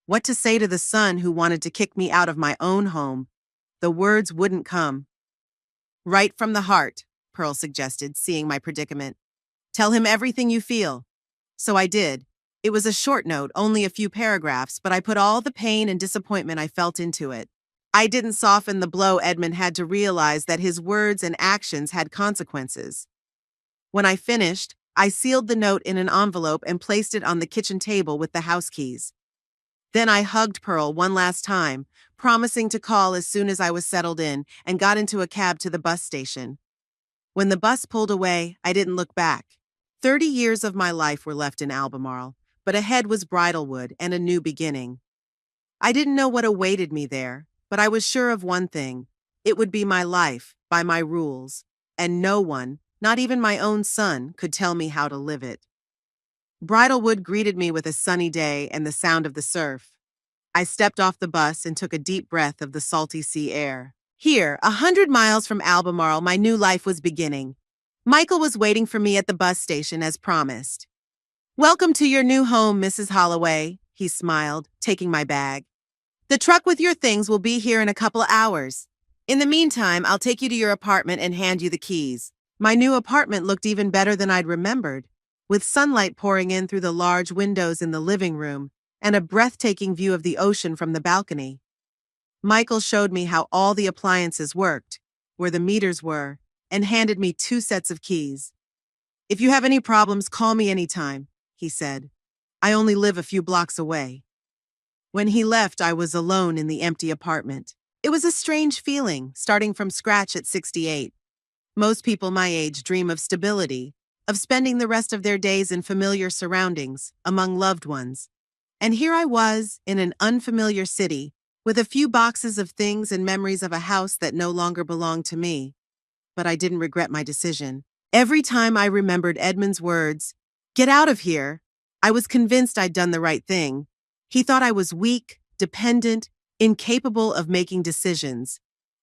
Speaker 1: What to say to the son who wanted to kick me out of my own home? The words wouldn't come. "Write from the heart," Pearl suggested, seeing my predicament. "Tell him everything you feel." So I did. It was a short note, only a few paragraphs, but I put all the pain and disappointment I felt into it. I didn't soften the blow Edmund had to realize that his words and actions had consequences. When I finished, I sealed the note in an envelope and placed it on the kitchen table with the house keys. Then I hugged Pearl one last time, promising to call as soon as I was settled in, and got into a cab to the bus station. When the bus pulled away, I didn't look back. 30 years of my life were left in Albemarle, but ahead was Bridalwood and a new beginning. I didn't know what awaited me there, but I was sure of one thing. It would be my life, by my rules, and no one, not even my own son, could tell me how to live it. Bridalwood greeted me with a sunny day and the sound of the surf. I stepped off the bus and took a deep breath of the salty sea air. Here, 100 miles from Albemarle, my new life was beginning. Michael was waiting for me at the bus station as promised. "Welcome to your new home, Mrs. Holloway," he smiled, taking my bag. "The truck with your things will be here in a couple of hours. In the meantime, I'll take you to your apartment and hand you the keys." My new apartment looked even better than I'd remembered, with sunlight pouring in through the large windows in the living room and a breathtaking view of the ocean from the balcony. Michael showed me how all the appliances worked, where the meters were, and handed me 2 sets of keys. "If you have any problems, call me anytime," he said. "I only live a few blocks away." When he left, I was alone in the empty apartment. It was a strange feeling, starting from scratch at 68. Most people my age dream of stability, of spending the rest of their days in familiar surroundings, among loved ones. And here I was, in an unfamiliar city, with a few boxes of things and memories of a house that no longer belonged to me. But I didn't regret my decision. Every time I remembered Edmund's words, "Get out of here," I was convinced I'd done the right thing. He thought I was weak, dependent, incapable of making decisions.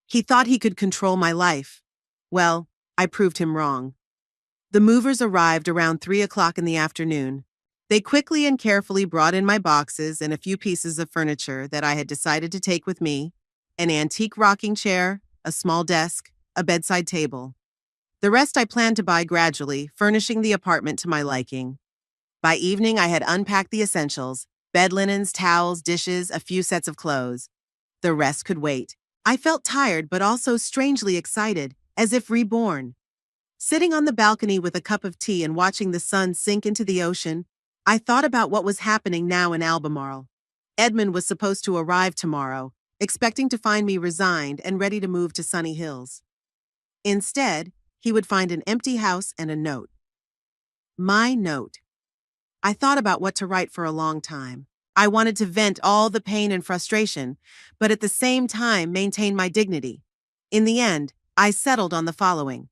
Speaker 1: He thought he could control my life. Well, I proved him wrong. The movers arrived around 3 o'clock in the afternoon. They quickly and carefully brought in my boxes and a few pieces of furniture that I had decided to take with me: an antique rocking chair, a small desk, a bedside table. The rest I planned to buy gradually, furnishing the apartment to my liking. By evening, I had unpacked the essentials: bed linens, towels, dishes, a few sets of clothes. The rest could wait. I felt tired but also strangely excited, as if reborn. Sitting on the balcony with a cup of tea and watching the sun sink into the ocean, I thought about what was happening now in Albemarle. Edmund was supposed to arrive tomorrow, expecting to find me resigned and ready to move to Sunny Hills. Instead, he would find an empty house and a note. My note. I thought about what to write for a long time. I wanted to vent all the pain and frustration, but at the same time maintain my dignity. In the end, I settled on the following.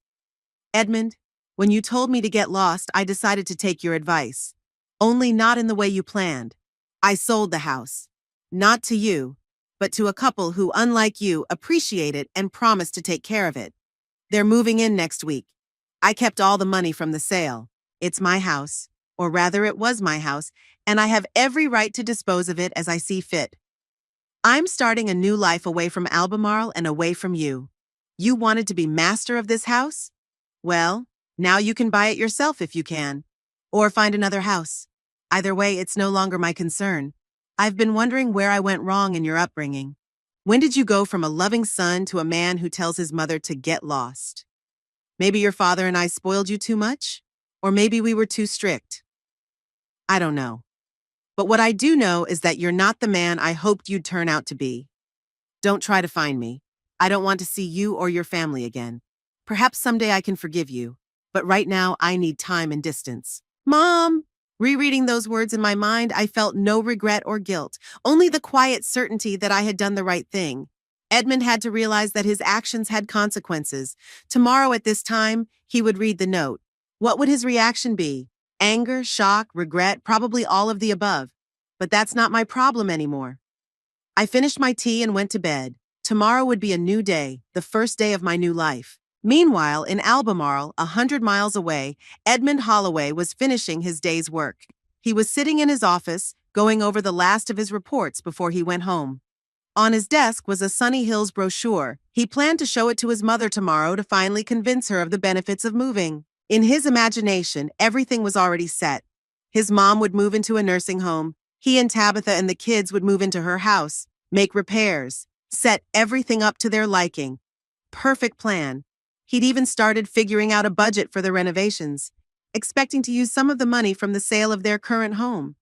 Speaker 1: "Edmund, when you told me to get lost, I decided to take your advice. Only not in the way you planned. I sold the house. Not to you, but to a couple who, unlike you, appreciate it and promise to take care of it. They're moving in next week. I kept all the money from the sale. It's my house, or rather it was my house, and I have every right to dispose of it as I see fit. I'm starting a new life away from Albemarle and away from you. You wanted to be master of this house? Well, now you can buy it yourself if you can, or find another house. Either way, it's no longer my concern. I've been wondering where I went wrong in your upbringing. When did you go from a loving son to a man who tells his mother to get lost? Maybe your father and I spoiled you too much? Or maybe we were too strict? I don't know. But what I do know is that you're not the man I hoped you'd turn out to be. Don't try to find me. I don't want to see you or your family again. Perhaps someday I can forgive you, but right now I need time and distance." Mom! Rereading those words in my mind, I felt no regret or guilt, only the quiet certainty that I had done the right thing. Edmund had to realize that his actions had consequences. Tomorrow at this time, he would read the note. What would his reaction be? Anger, shock, regret, probably all of the above. But that's not my problem anymore. I finished my tea and went to bed. Tomorrow would be a new day, the first day of my new life. Meanwhile, in Albemarle, 100 miles away, Edmund Holloway was finishing his day's work. He was sitting in his office, going over the last of his reports before he went home. On his desk was a Sunny Hills brochure. He planned to show it to his mother tomorrow to finally convince her of the benefits of moving. In his imagination, everything was already set. His mom would move into a nursing home. He and Tabitha and the kids would move into her house, make repairs, set everything up to their liking. Perfect plan. He'd even started figuring out a budget for the renovations, expecting to use some of the money from the sale of their current home.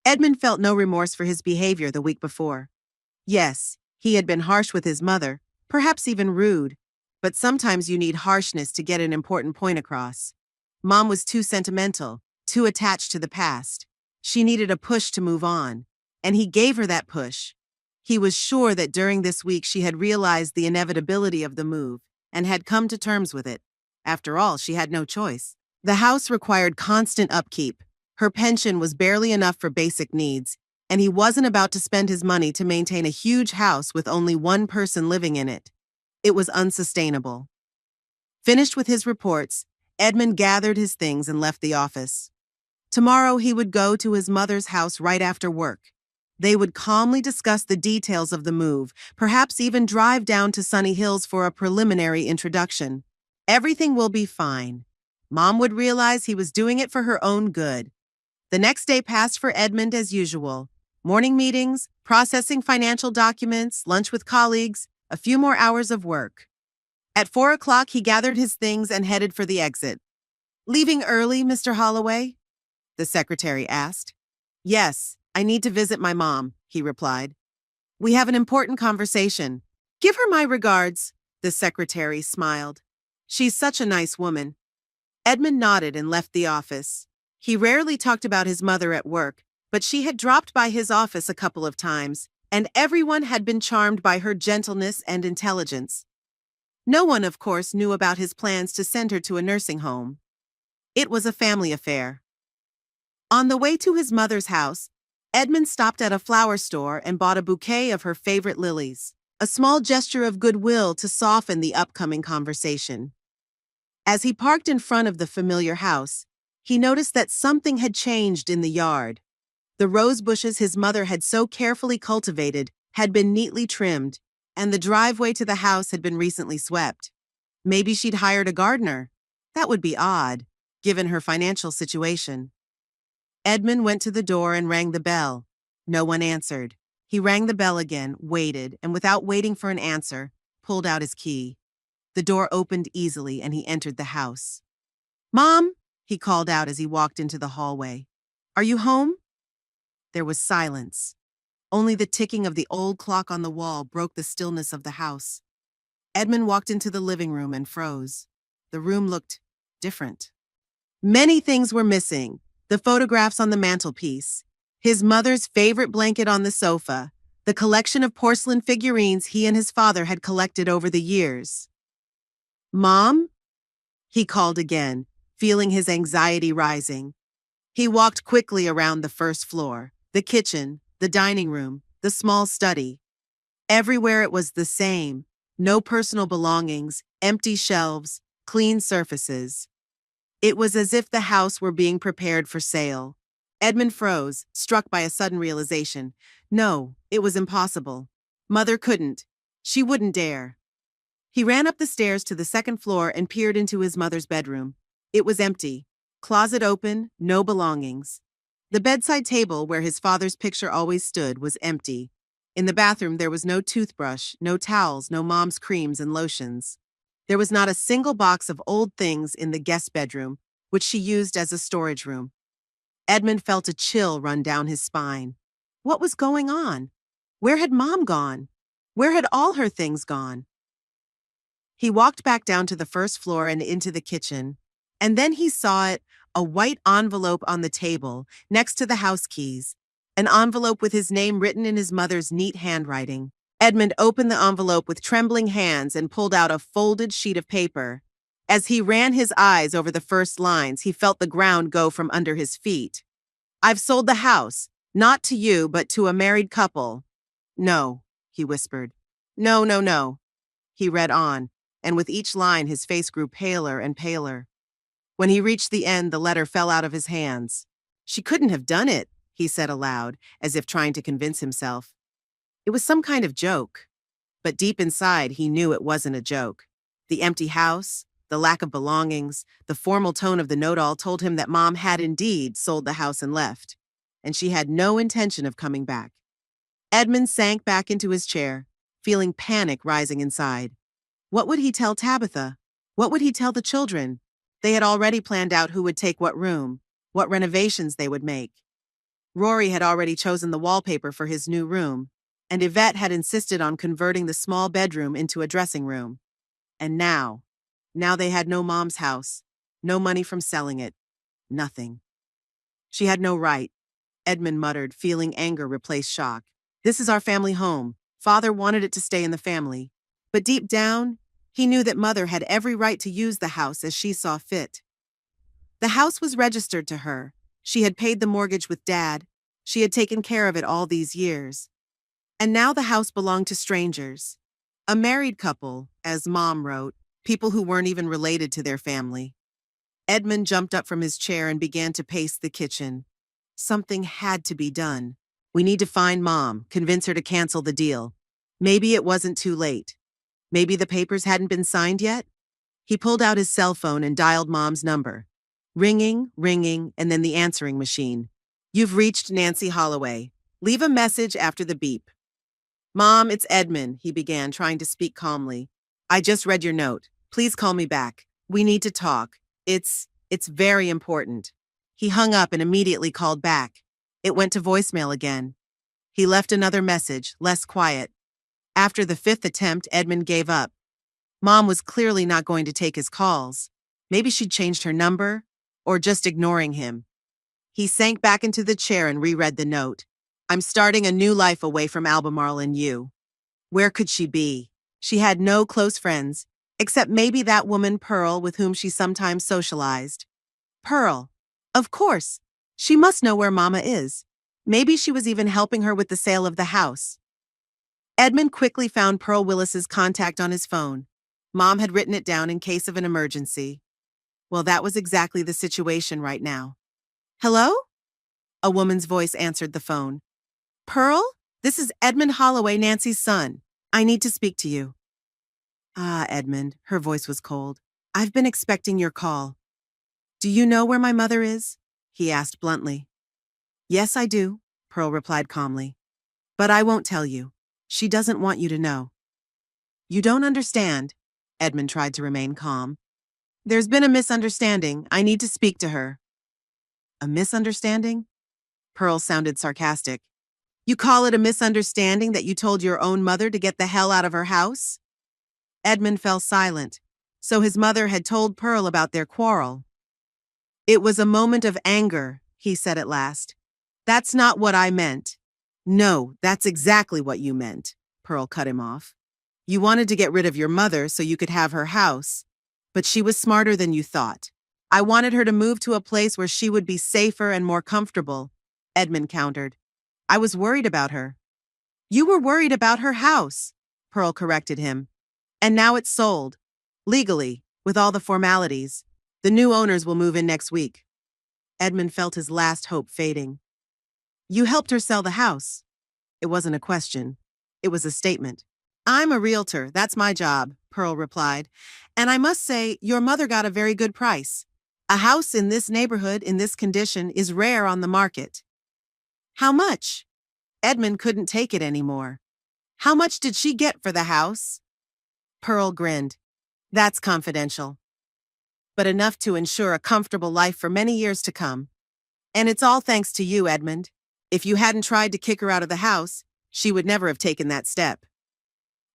Speaker 1: Edmund felt no remorse for his behavior the week before. Yes, he had been harsh with his mother, perhaps even rude, but sometimes you need harshness to get an important point across. Mom was too sentimental, too attached to the past. She needed a push to move on, and he gave her that push. He was sure that during this week she had realized the inevitability of the move and had come to terms with it. After all, she had no choice. The house required constant upkeep. Her pension was barely enough for basic needs, and he wasn't about to spend his money to maintain a huge house with only one person living in it. It was unsustainable. Finished with his reports, Edmund gathered his things and left the office. Tomorrow he would go to his mother's house right after work. They would calmly discuss the details of the move, perhaps even drive down to Sunny Hills for a preliminary introduction. Everything will be fine. Mom would realize he was doing it for her own good. The next day passed for Edmund as usual. Morning meetings, processing financial documents, lunch with colleagues, a few more hours of work. At 4 o'clock, he gathered his things and headed for the exit. "Leaving early, Mr. Holloway?" the secretary asked. "Yes, I need to visit my mom," he replied. "We have an important conversation. Give her my regards," the secretary smiled. "She's such a nice woman." Edmund nodded and left the office. He rarely talked about his mother at work, but she had dropped by his office a couple of times, and everyone had been charmed by her gentleness and intelligence. No one, of course, knew about his plans to send her to a nursing home. It was a family affair. On the way to his mother's house, Edmund stopped at a flower store and bought a bouquet of her favorite lilies, a small gesture of goodwill to soften the upcoming conversation. As he parked in front of the familiar house, he noticed that something had changed in the yard. The rose bushes his mother had so carefully cultivated had been neatly trimmed, and the driveway to the house had been recently swept. Maybe she'd hired a gardener. That would be odd, given her financial situation. Edmund went to the door and rang the bell. No one answered. He rang the bell again, waited, and without waiting for an answer, pulled out his key. The door opened easily and he entered the house. "Mom," he called out as he walked into the hallway. "Are you home?" There was silence. Only the ticking of the old clock on the wall broke the stillness of the house. Edmund walked into the living room and froze. The room looked different. Many things were missing. The photographs on the mantelpiece, his mother's favorite blanket on the sofa, the collection of porcelain figurines he and his father had collected over the years. "Mom?" he called again, feeling his anxiety rising. He walked quickly around the first floor, the kitchen, the dining room, the small study. Everywhere it was the same. No personal belongings, empty shelves, clean surfaces. It was as if the house were being prepared for sale. Edmund froze, struck by a sudden realization. No, it was impossible. Mother couldn't. She wouldn't dare. He ran up the stairs to the second floor and peered into his mother's bedroom. It was empty. Closet open, no belongings. The bedside table where his father's picture always stood was empty. In the bathroom there was no toothbrush, no towels, no mom's creams and lotions. There was not a single box of old things in the guest bedroom, which she used as a storage room. Edmund felt a chill run down his spine. What was going on? Where had Mom gone? Where had all her things gone? He walked back down to the first floor and into the kitchen, and then he saw it, a white envelope on the table next to the house keys, an envelope with his name written in his mother's neat handwriting. Edmund opened the envelope with trembling hands and pulled out a folded sheet of paper. As he ran his eyes over the first lines, he felt the ground go from under his feet. "I've sold the house, not to you, but to a married couple." "No," he whispered. "No, no, no." He read on, and with each line his face grew paler and paler. When he reached the end, the letter fell out of his hands. "She couldn't have done it," he said aloud, as if trying to convince himself. It was some kind of joke. But deep inside, he knew it wasn't a joke. The empty house, the lack of belongings, the formal tone of the note all told him that Mom had indeed sold the house and left, and she had no intention of coming back. Edmund sank back into his chair, feeling panic rising inside. What would he tell Tabitha? What would he tell the children? They had already planned out who would take what room, what renovations they would make. Rory had already chosen the wallpaper for his new room, and Yvette had insisted on converting the small bedroom into a dressing room. And now they had no mom's house, no money from selling it, nothing. She had no right, Edmund muttered, feeling anger replace shock. This is our family home. Father wanted it to stay in the family. But deep down, he knew that Mother had every right to use the house as she saw fit. The house was registered to her. She had paid the mortgage with Dad. She had taken care of it all these years. And now the house belonged to strangers. A married couple, as Mom wrote, people who weren't even related to their family. Edmund jumped up from his chair and began to pace the kitchen. Something had to be done. We need to find Mom, convince her to cancel the deal. Maybe it wasn't too late. Maybe the papers hadn't been signed yet? He pulled out his cell phone and dialed Mom's number. Ringing, and then the answering machine. You've reached Nancy Holloway. Leave a message after the beep. Mom, it's Edmund, he began, trying to speak calmly. I just read your note. Please call me back. We need to talk. It's very important. He hung up and immediately called back. It went to voicemail again. He left another message, less quiet. After the fifth attempt, Edmund gave up. Mom was clearly not going to take his calls. Maybe she'd changed her number, or just ignoring him. He sank back into the chair and reread the note. I'm starting a new life away from Albemarle and you. Where could she be? She had no close friends, except maybe that woman Pearl with whom she sometimes socialized. Pearl. Of course. She must know where Mama is. Maybe she was even helping her with the sale of the house. Edmund quickly found Pearl Willis's contact on his phone. Mom had written it down in case of an emergency. Well, that was exactly the situation right now. Hello? A woman's voice answered the phone. Pearl? This is Edmund Holloway, Nancy's son. I need to speak to you. Ah, Edmund, her voice was cold. I've been expecting your call. Do you know where my mother is? He asked bluntly. Yes, I do, Pearl replied calmly. But I won't tell you. She doesn't want you to know. You don't understand, Edmund tried to remain calm. There's been a misunderstanding. I need to speak to her. A misunderstanding? Pearl sounded sarcastic. You call it a misunderstanding that you told your own mother to get the hell out of her house? Edmund fell silent. So his mother had told Pearl about their quarrel. It was a moment of anger, he said at last. That's not what I meant. No, that's exactly what you meant, Pearl cut him off. You wanted to get rid of your mother so you could have her house. But she was smarter than you thought. I wanted her to move to a place where she would be safer and more comfortable, Edmund countered. I was worried about her. You were worried about her house, Pearl corrected him. And now it's sold. Legally, with all the formalities. The new owners will move in next week. Edmund felt his last hope fading. You helped her sell the house. It wasn't a question. It was a statement. I'm a realtor. That's my job, Pearl replied. And I must say, your mother got a very good price. A house in this neighborhood, in this condition, is rare on the market. How much? Edmund couldn't take it anymore. How much did she get for the house? Pearl grinned. That's confidential. But enough to ensure a comfortable life for many years to come. And it's all thanks to you, Edmund. If you hadn't tried to kick her out of the house, she would never have taken that step.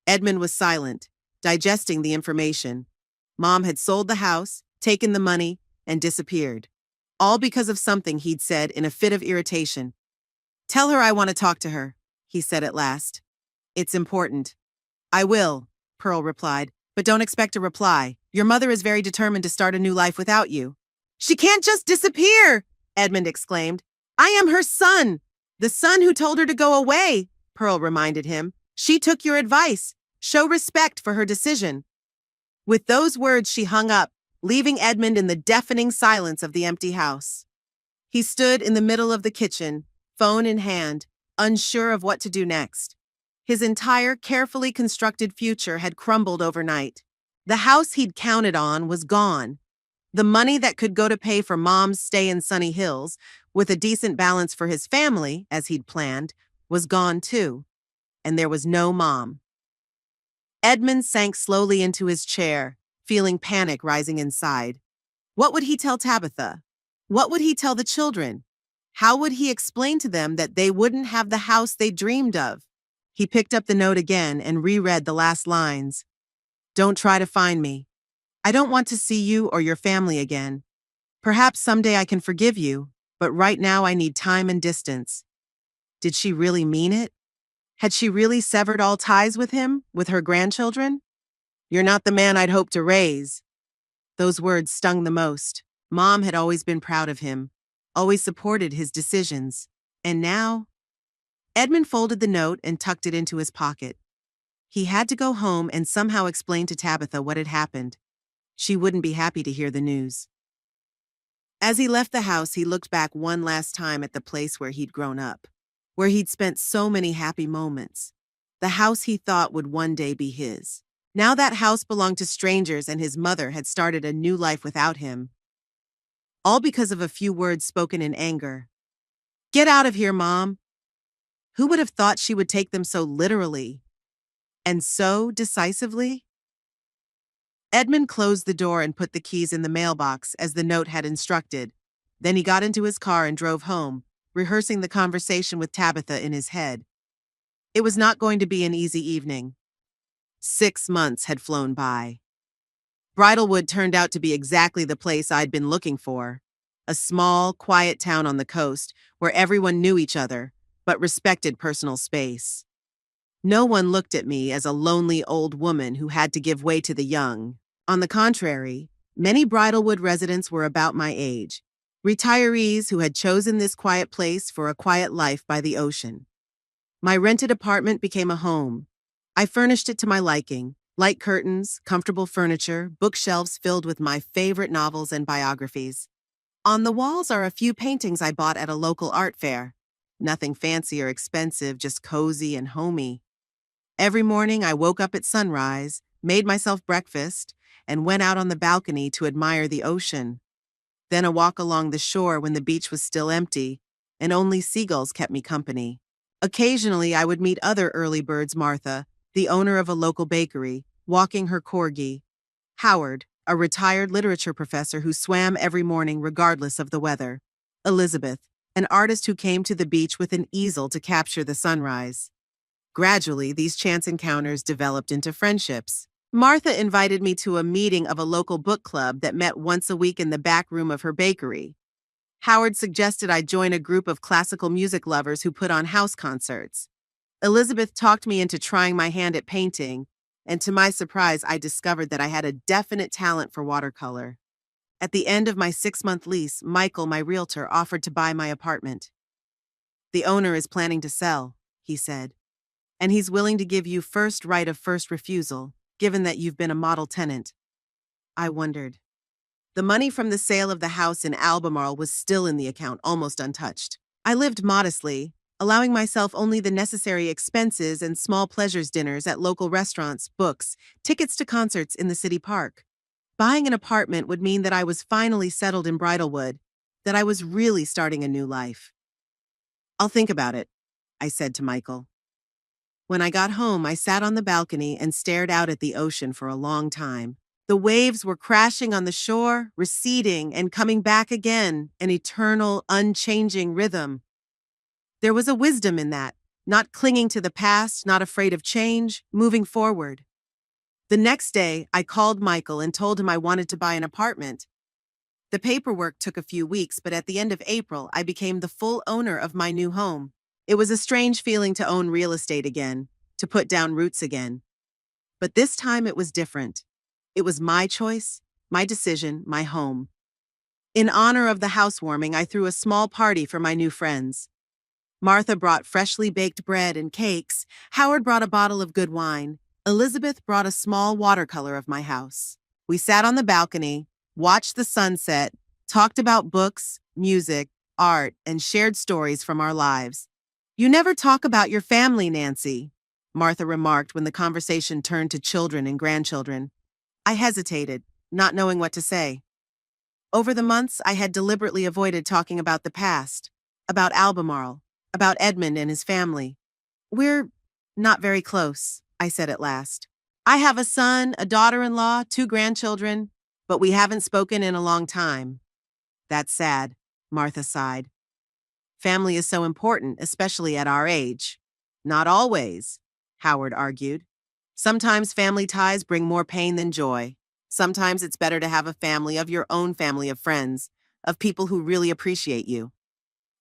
Speaker 1: Edmund was silent, digesting the information. Mom had sold the house, taken the money, and disappeared. All because of something he'd said in a fit of irritation. Tell her I want to talk to her, he said at last. It's important. I will, Pearl replied, but don't expect a reply. Your mother is very determined to start a new life without you. She can't just disappear, Edmund exclaimed. I am her son. The son who told her to go away, Pearl reminded him. She took your advice. Show respect for her decision. With those words, she hung up, leaving Edmund in the deafening silence of the empty house. He stood in the middle of the kitchen, phone in hand, unsure of what to do next. His entire carefully constructed future had crumbled overnight. The house he'd counted on was gone. The money that could go to pay for Mom's stay in Sunny Hills, with a decent balance for his family, as he'd planned, was gone too. And there was no Mom. Edmund sank slowly into his chair, feeling panic rising inside. What would he tell Tabitha? What would he tell the children? How would he explain to them that they wouldn't have the house they dreamed of? He picked up the note again and reread the last lines. Don't try to find me. I don't want to see you or your family again. Perhaps someday I can forgive you, but right now I need time and distance. Did she really mean it? Had she really severed all ties with him, with her grandchildren? You're not the man I'd hoped to raise. Those words stung the most. Mom had always been proud of him, always supported his decisions. And now? Edmund folded the note and tucked it into his pocket. He had to go home and somehow explain to Tabitha what had happened. She wouldn't be happy to hear the news. As he left the house, he looked back one last time at the place where he'd grown up, where he'd spent so many happy moments. The house he thought would one day be his. Now that house belonged to strangers and his mother had started a new life without him. All because of a few words spoken in anger. Get out of here, Mom. Who would have thought she would take them so literally? And so decisively? Edmund closed the door and put the keys in the mailbox as the note had instructed. Then he got into his car and drove home, rehearsing the conversation with Tabitha in his head. It was not going to be an easy evening. 6 months had flown by. Bridalwood turned out to be exactly the place I'd been looking for. A small, quiet town on the coast where everyone knew each other, but respected personal space. No one looked at me as a lonely old woman who had to give way to the young. On the contrary, many Bridalwood residents were about my age, retirees who had chosen this quiet place for a quiet life by the ocean. My rented apartment became a home. I furnished it to my liking: light curtains, comfortable furniture, bookshelves filled with my favorite novels and biographies. On the walls are a few paintings I bought at a local art fair. Nothing fancy or expensive, just cozy and homey. Every morning I woke up at sunrise, made myself breakfast, and went out on the balcony to admire the ocean. Then a walk along the shore when the beach was still empty, and only seagulls kept me company. Occasionally I would meet other early birds: Martha, the owner of a local bakery, walking her corgi; Howard, a retired literature professor who swam every morning regardless of the weather; Elizabeth, an artist who came to the beach with an easel to capture the sunrise. Gradually, these chance encounters developed into friendships. Martha invited me to a meeting of a local book club that met once a week in the back room of her bakery. Howard suggested I join a group of classical music lovers who put on house concerts. Elizabeth talked me into trying my hand at painting, and to my surprise, I discovered that I had a definite talent for watercolor. At the end of my 6-month lease, Michael, my realtor, offered to buy my apartment. The owner is planning to sell, he said, and he's willing to give you first right of first refusal, given that you've been a model tenant. I wondered. The money from the sale of the house in Albemarle was still in the account, almost untouched. I lived modestly, allowing myself only the necessary expenses and small pleasures: dinners at local restaurants, books, tickets to concerts in the city park. Buying an apartment would mean that I was finally settled in Bridalwood, that I was really starting a new life. I'll think about it, I said to Michael. When I got home, I sat on the balcony and stared out at the ocean for a long time. The waves were crashing on the shore, receding and coming back again, an eternal, unchanging rhythm. There was a wisdom in that, not clinging to the past, not afraid of change, moving forward. The next day, I called Michael and told him I wanted to buy an apartment. The paperwork took a few weeks, but at the end of April, I became the full owner of my new home. It was a strange feeling to own real estate again, to put down roots again. But this time it was different. It was my choice, my decision, my home. In honor of the housewarming, I threw a small party for my new friends. Martha brought freshly baked bread and cakes. Howard brought a bottle of good wine. Elizabeth brought a small watercolor of my house. We sat on the balcony, watched the sunset, talked about books, music, art, and shared stories from our lives. You never talk about your family, Nancy, Martha remarked when the conversation turned to children and grandchildren. I hesitated, not knowing what to say. Over the months, I had deliberately avoided talking about the past, about Albemarle, about Edmund and his family. We're not very close, I said at last. I have a son, a daughter-in-law, 2 grandchildren, but we haven't spoken in a long time. That's sad, Martha sighed. Family is so important, especially at our age. Not always, Howard argued. Sometimes family ties bring more pain than joy. Sometimes it's better to have a family of your own family of friends, of people who really appreciate you.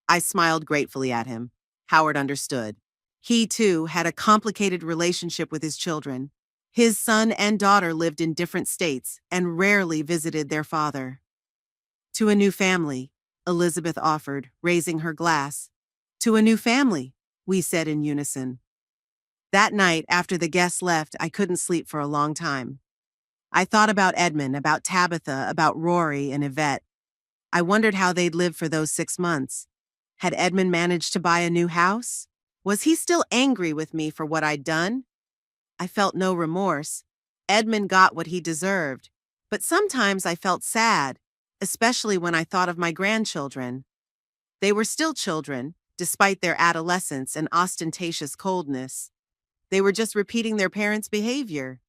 Speaker 1: I smiled gratefully at him. Howard understood. He, too, had a complicated relationship with his children. His son and daughter lived in different states and rarely visited their father. To a new family, Elizabeth offered, raising her glass. To a new family, we said in unison. That night, after the guests left, I couldn't sleep for a long time. I thought about Edmund, about Tabitha, about Rory and Yvette. I wondered how they'd live for those 6 months. Had Edmund managed to buy a new house? Was he still angry with me for what I'd done? I felt no remorse. Edmund got what he deserved. But sometimes I felt sad, especially when I thought of my grandchildren. They were still children, despite their adolescence and ostentatious coldness. They were just repeating their parents' behavior.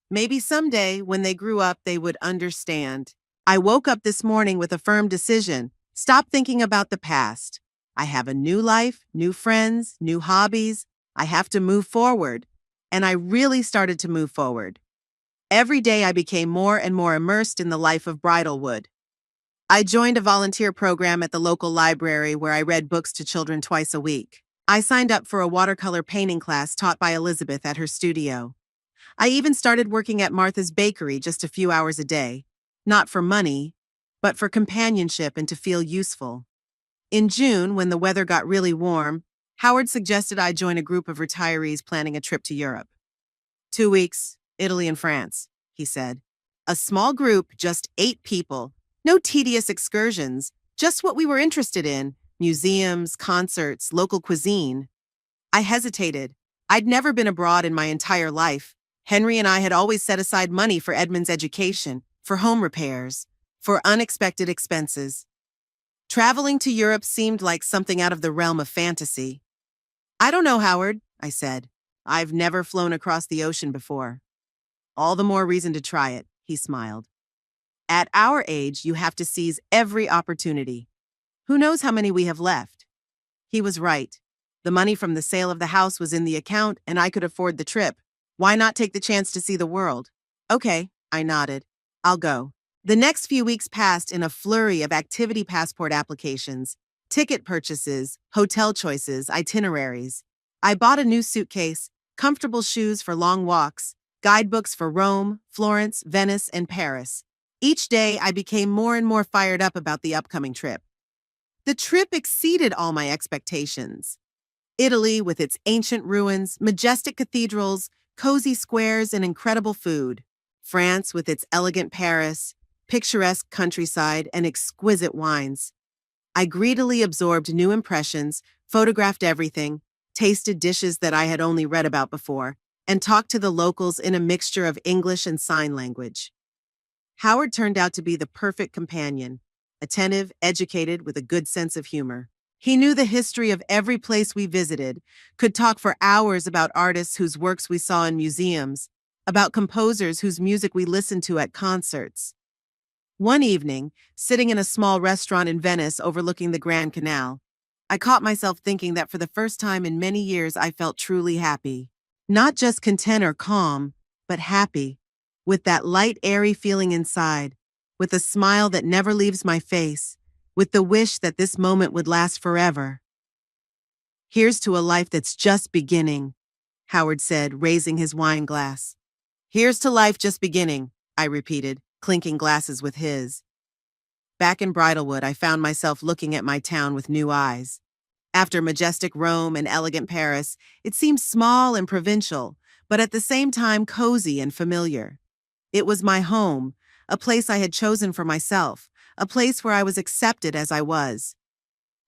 Speaker 1: Maybe someday, when they grew up, they would understand. I woke up this morning with a firm decision. Stop thinking about the past. I have a new life, new friends, new hobbies. I have to move forward. And I really started to move forward. Every day I became more and more immersed in the life of Bridalwood. I joined a volunteer program at the local library where I read books to children twice a week. I signed up for a watercolor painting class taught by Elizabeth at her studio. I even started working at Martha's Bakery just a few hours a day, not for money, but for companionship and to feel useful. In June, when the weather got really warm, Howard suggested I join a group of retirees planning a trip to Europe. 2 weeks, Italy and France, he said. A small group, just 8 people. No tedious excursions, just what we were interested in, museums, concerts, local cuisine. I hesitated. I'd never been abroad in my entire life. Henry and I had always set aside money for Edmund's education, for home repairs, for unexpected expenses. Traveling to Europe seemed like something out of the realm of fantasy. I don't know, Howard, I said. I've never flown across the ocean before. All the more reason to try it, he smiled. At our age, you have to seize every opportunity. Who knows how many we have left? He was right. The money from the sale of the house was in the account, and I could afford the trip. Why not take the chance to see the world? Okay, I nodded. I'll go. The next few weeks passed in a flurry of activity passport applications, ticket purchases, hotel choices, itineraries. I bought a new suitcase, comfortable shoes for long walks, guidebooks for Rome, Florence, Venice, and Paris. Each day, I became more and more fired up about the upcoming trip. The trip exceeded all my expectations. Italy, with its ancient ruins, majestic cathedrals, cozy squares, and incredible food. France, with its elegant Paris, picturesque countryside, and exquisite wines. I greedily absorbed new impressions, photographed everything, tasted dishes that I had only read about before, and talked to the locals in a mixture of English and sign language. Howard turned out to be the perfect companion, attentive, educated, with a good sense of humor. He knew the history of every place we visited, could talk for hours about artists whose works we saw in museums, about composers whose music we listened to at concerts. One evening, sitting in a small restaurant in Venice overlooking the Grand Canal, I caught myself thinking that for the first time in many years I felt truly happy. Not just content or calm, but happy, with that light, airy feeling inside, with a smile that never leaves my face, with the wish that this moment would last forever. Here's to a life that's just beginning, Howard said, raising his wine glass. Here's to life just beginning, I repeated, clinking glasses with his. Back in Bridalwood, I found myself looking at my town with new eyes. After majestic Rome and elegant Paris, it seemed small and provincial, but at the same time cozy and familiar. It was my home, a place I had chosen for myself, a place where I was accepted as I was.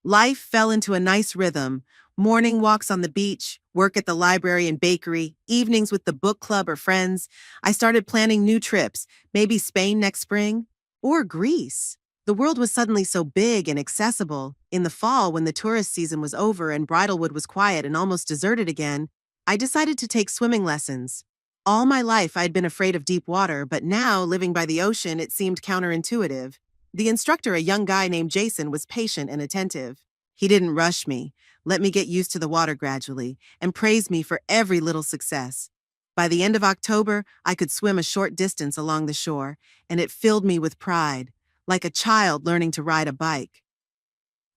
Speaker 1: Life fell into a nice rhythm, morning walks on the beach, work at the library and bakery, evenings with the book club or friends. I started planning new trips, maybe Spain next spring, or Greece. The world was suddenly so big and accessible. In the fall, when the tourist season was over and Bridalwood was quiet and almost deserted again, I decided to take swimming lessons. All my life, I'd been afraid of deep water, but now, living by the ocean, it seemed counterintuitive. The instructor, a young guy named Jason, was patient and attentive. He didn't rush me, let me get used to the water gradually, and praised me for every little success. By the end of October, I could swim a short distance along the shore, and it filled me with pride, like a child learning to ride a bike.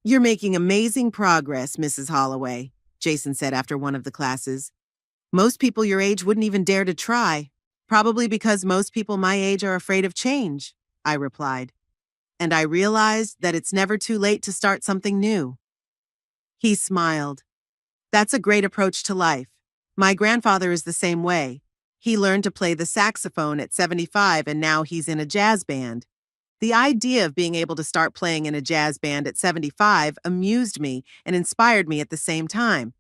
Speaker 1: "You're making amazing progress, Mrs. Holloway," Jason said after one of the classes. "Most people your age wouldn't even dare to try, probably because most people my age are afraid of change," I replied. And I realized that it's never too late to start something new. He smiled. "That's a great approach to life. My grandfather is the same way. He learned to play the saxophone at 75 and now he's in a jazz band. The idea of being able to start playing in a jazz band at 75 amused me and inspired me at the same time.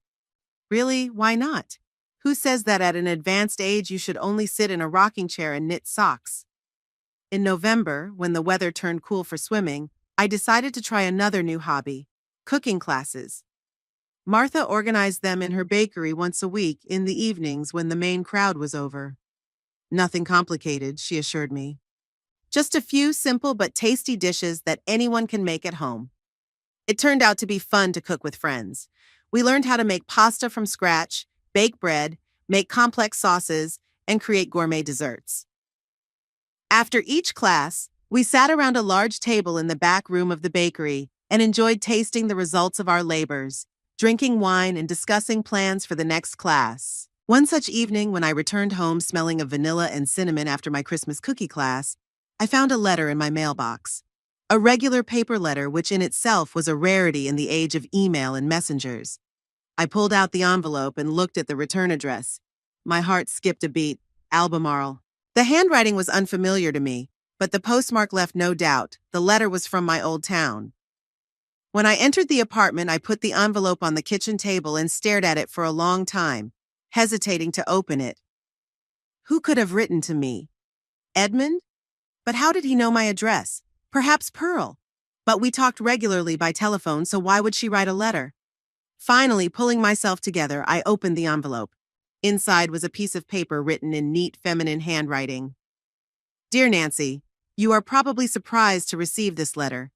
Speaker 1: Really, why not? Who says that at an advanced age you should only sit in a rocking chair and knit socks?" In November, when the weather turned cool for swimming, I decided to try another new hobby: cooking classes. Martha organized them in her bakery once a week in the evenings when the main crowd was over. "Nothing complicated," she assured me. "Just a few simple but tasty dishes that anyone can make at home." It turned out to be fun to cook with friends. We learned how to make pasta from scratch, bake bread, make complex sauces, and create gourmet desserts. After each class, we sat around a large table in the back room of the bakery and enjoyed tasting the results of our labors, drinking wine and discussing plans for the next class. One such evening, when I returned home smelling of vanilla and cinnamon after my Christmas cookie class, I found a letter in my mailbox. A regular paper letter, which in itself was a rarity in the age of email and messengers. I pulled out the envelope and looked at the return address. My heart skipped a beat. Albemarle. The handwriting was unfamiliar to me, but the postmark left no doubt. The letter was from my old town. When I entered the apartment, I put the envelope on the kitchen table and stared at it for a long time, hesitating to open it. Who could have written to me? Edmund? But how did he know my address? Perhaps Pearl. But we talked regularly by telephone, so why would she write a letter? Finally, pulling myself together, I opened the envelope. Inside was a piece of paper written in neat feminine handwriting. "Dear Nancy, you are probably surprised to receive this letter.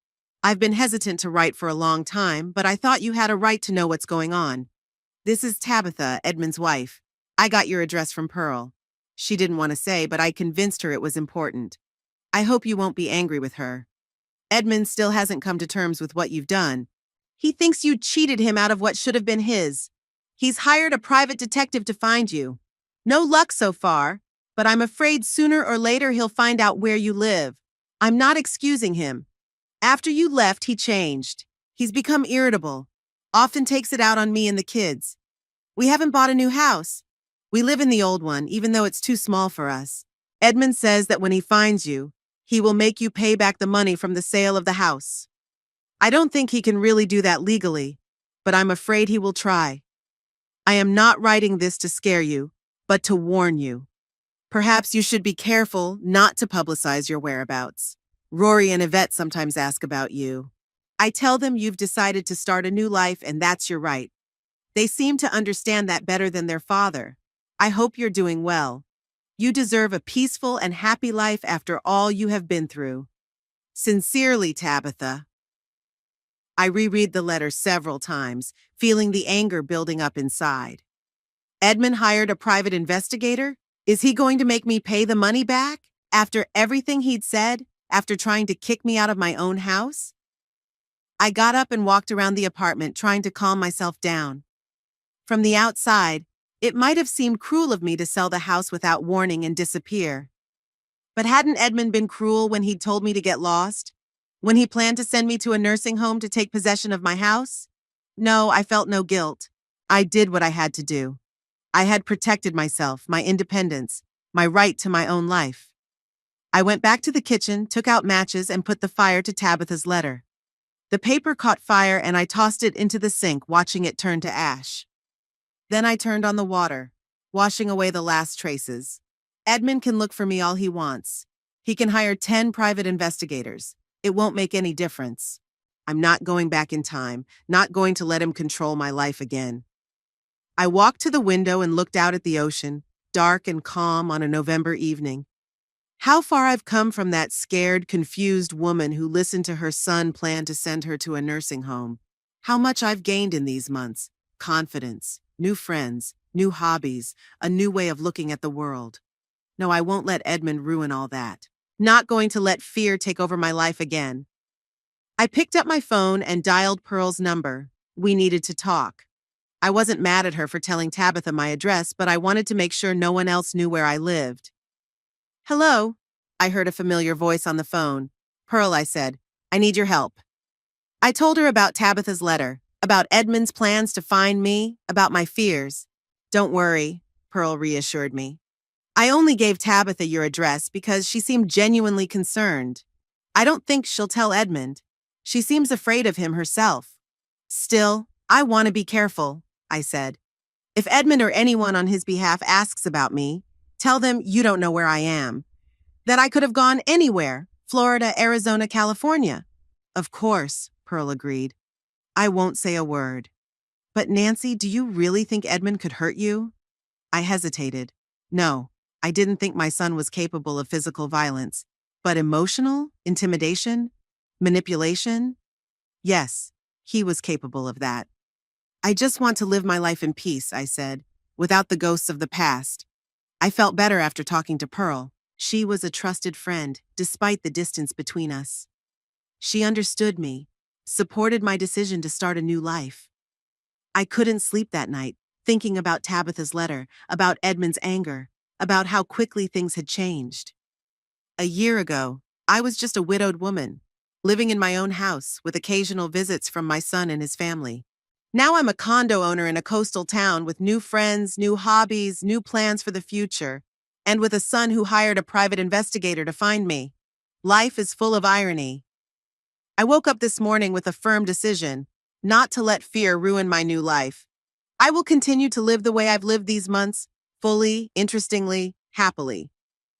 Speaker 1: I've been hesitant to write for a long time, but I thought you had a right to know what's going on. This is Tabitha, Edmund's wife. I got your address from Pearl. She didn't want to say, but I convinced her it was important. I hope you won't be angry with her. Edmund still hasn't come to terms with what you've done. He thinks you cheated him out of what should have been his. He's hired a private detective to find you. No luck so far, but I'm afraid sooner or later he'll find out where you live. I'm not excusing him. After you left, he changed. He's become irritable. Often takes it out on me and the kids. We haven't bought a new house. We live in the old one, even though it's too small for us. Edmund says that when he finds you, he will make you pay back the money from the sale of the house. I don't think he can really do that legally, but I'm afraid he will try. I am not writing this to scare you, but to warn you. Perhaps you should be careful not to publicize your whereabouts. Rory and Yvette sometimes ask about you. I tell them you've decided to start a new life and that's your right. They seem to understand that better than their father. I hope you're doing well. You deserve a peaceful and happy life after all you have been through. Sincerely, Tabitha." I reread the letter several times, feeling the anger building up inside. Edmund hired a private investigator? Is he going to make me pay the money back? After everything he'd said? After trying to kick me out of my own house? I got up and walked around the apartment, trying to calm myself down. From the outside, it might have seemed cruel of me to sell the house without warning and disappear. But hadn't Edmund been cruel when he'd told me to get lost? When he planned to send me to a nursing home to take possession of my house? No, I felt no guilt. I did what I had to do. I had protected myself, my independence, my right to my own life. I went back to the kitchen, took out matches, and put the fire to Tabitha's letter. The paper caught fire and I tossed it into the sink, watching it turn to ash. Then I turned on the water, washing away the last traces. Edmund can look for me all he wants. He can hire 10 private investigators. It won't make any difference. I'm not going back in time, not going to let him control my life again. I walked to the window and looked out at the ocean, dark and calm on a November evening. How far I've come from that scared, confused woman who listened to her son plan to send her to a nursing home. How much I've gained in these months. Confidence, new friends, new hobbies, a new way of looking at the world. No, I won't let Edmund ruin all that. Not going to let fear take over my life again. I picked up my phone and dialed Pearl's number. We needed to talk. I wasn't mad at her for telling Tabitha my address, but I wanted to make sure no one else knew where I lived. Hello? I heard a familiar voice on the phone. Pearl, I said, I need your help. I told her about Tabitha's letter, about Edmund's plans to find me, about my fears. Don't worry, Pearl reassured me. I only gave Tabitha your address because she seemed genuinely concerned. I don't think she'll tell Edmund. She seems afraid of him herself. Still, I want to be careful, I said. If Edmund or anyone on his behalf asks about me, tell them you don't know where I am. That I could have gone anywhere, Florida, Arizona, California. Of course, Pearl agreed. I won't say a word. But Nancy, do you really think Edmund could hurt you? I hesitated. No, I didn't think my son was capable of physical violence. But emotional? Intimidation? Manipulation? Yes, he was capable of that. I just want to live my life in peace, I said, without the ghosts of the past. I felt better after talking to Pearl. She was a trusted friend, despite the distance between us. She understood me, supported my decision to start a new life. I couldn't sleep that night, thinking about Tabitha's letter, about Edmund's anger, about how quickly things had changed. A year ago, I was just a widowed woman, living in my own house with occasional visits from my son and his family. Now I'm a condo owner in a coastal town with new friends, new hobbies, new plans for the future, and with a son who hired a private investigator to find me. Life is full of irony. I woke up this morning with a firm decision, not to let fear ruin my new life. I will continue to live the way I've lived these months, fully, interestingly, happily.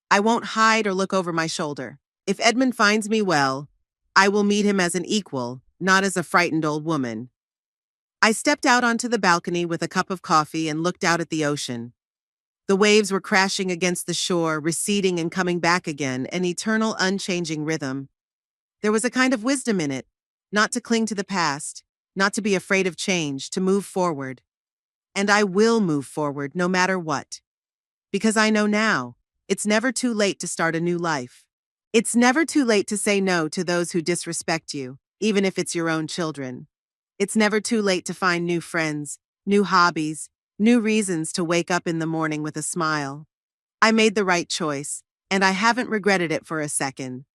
Speaker 1: I won't hide or look over my shoulder. If Edmund finds me well, I will meet him as an equal, not as a frightened old woman. I stepped out onto the balcony with a cup of coffee and looked out at the ocean. The waves were crashing against the shore, receding and coming back again, an eternal, unchanging rhythm. There was a kind of wisdom in it, not to cling to the past, not to be afraid of change, to move forward. And I will move forward no matter what. Because I know now, it's never too late to start a new life. It's never too late to say no to those who disrespect you, even if it's your own children. It's never too late to find new friends, new hobbies, new reasons to wake up in the morning with a smile. I made the right choice, and I haven't regretted it for a second.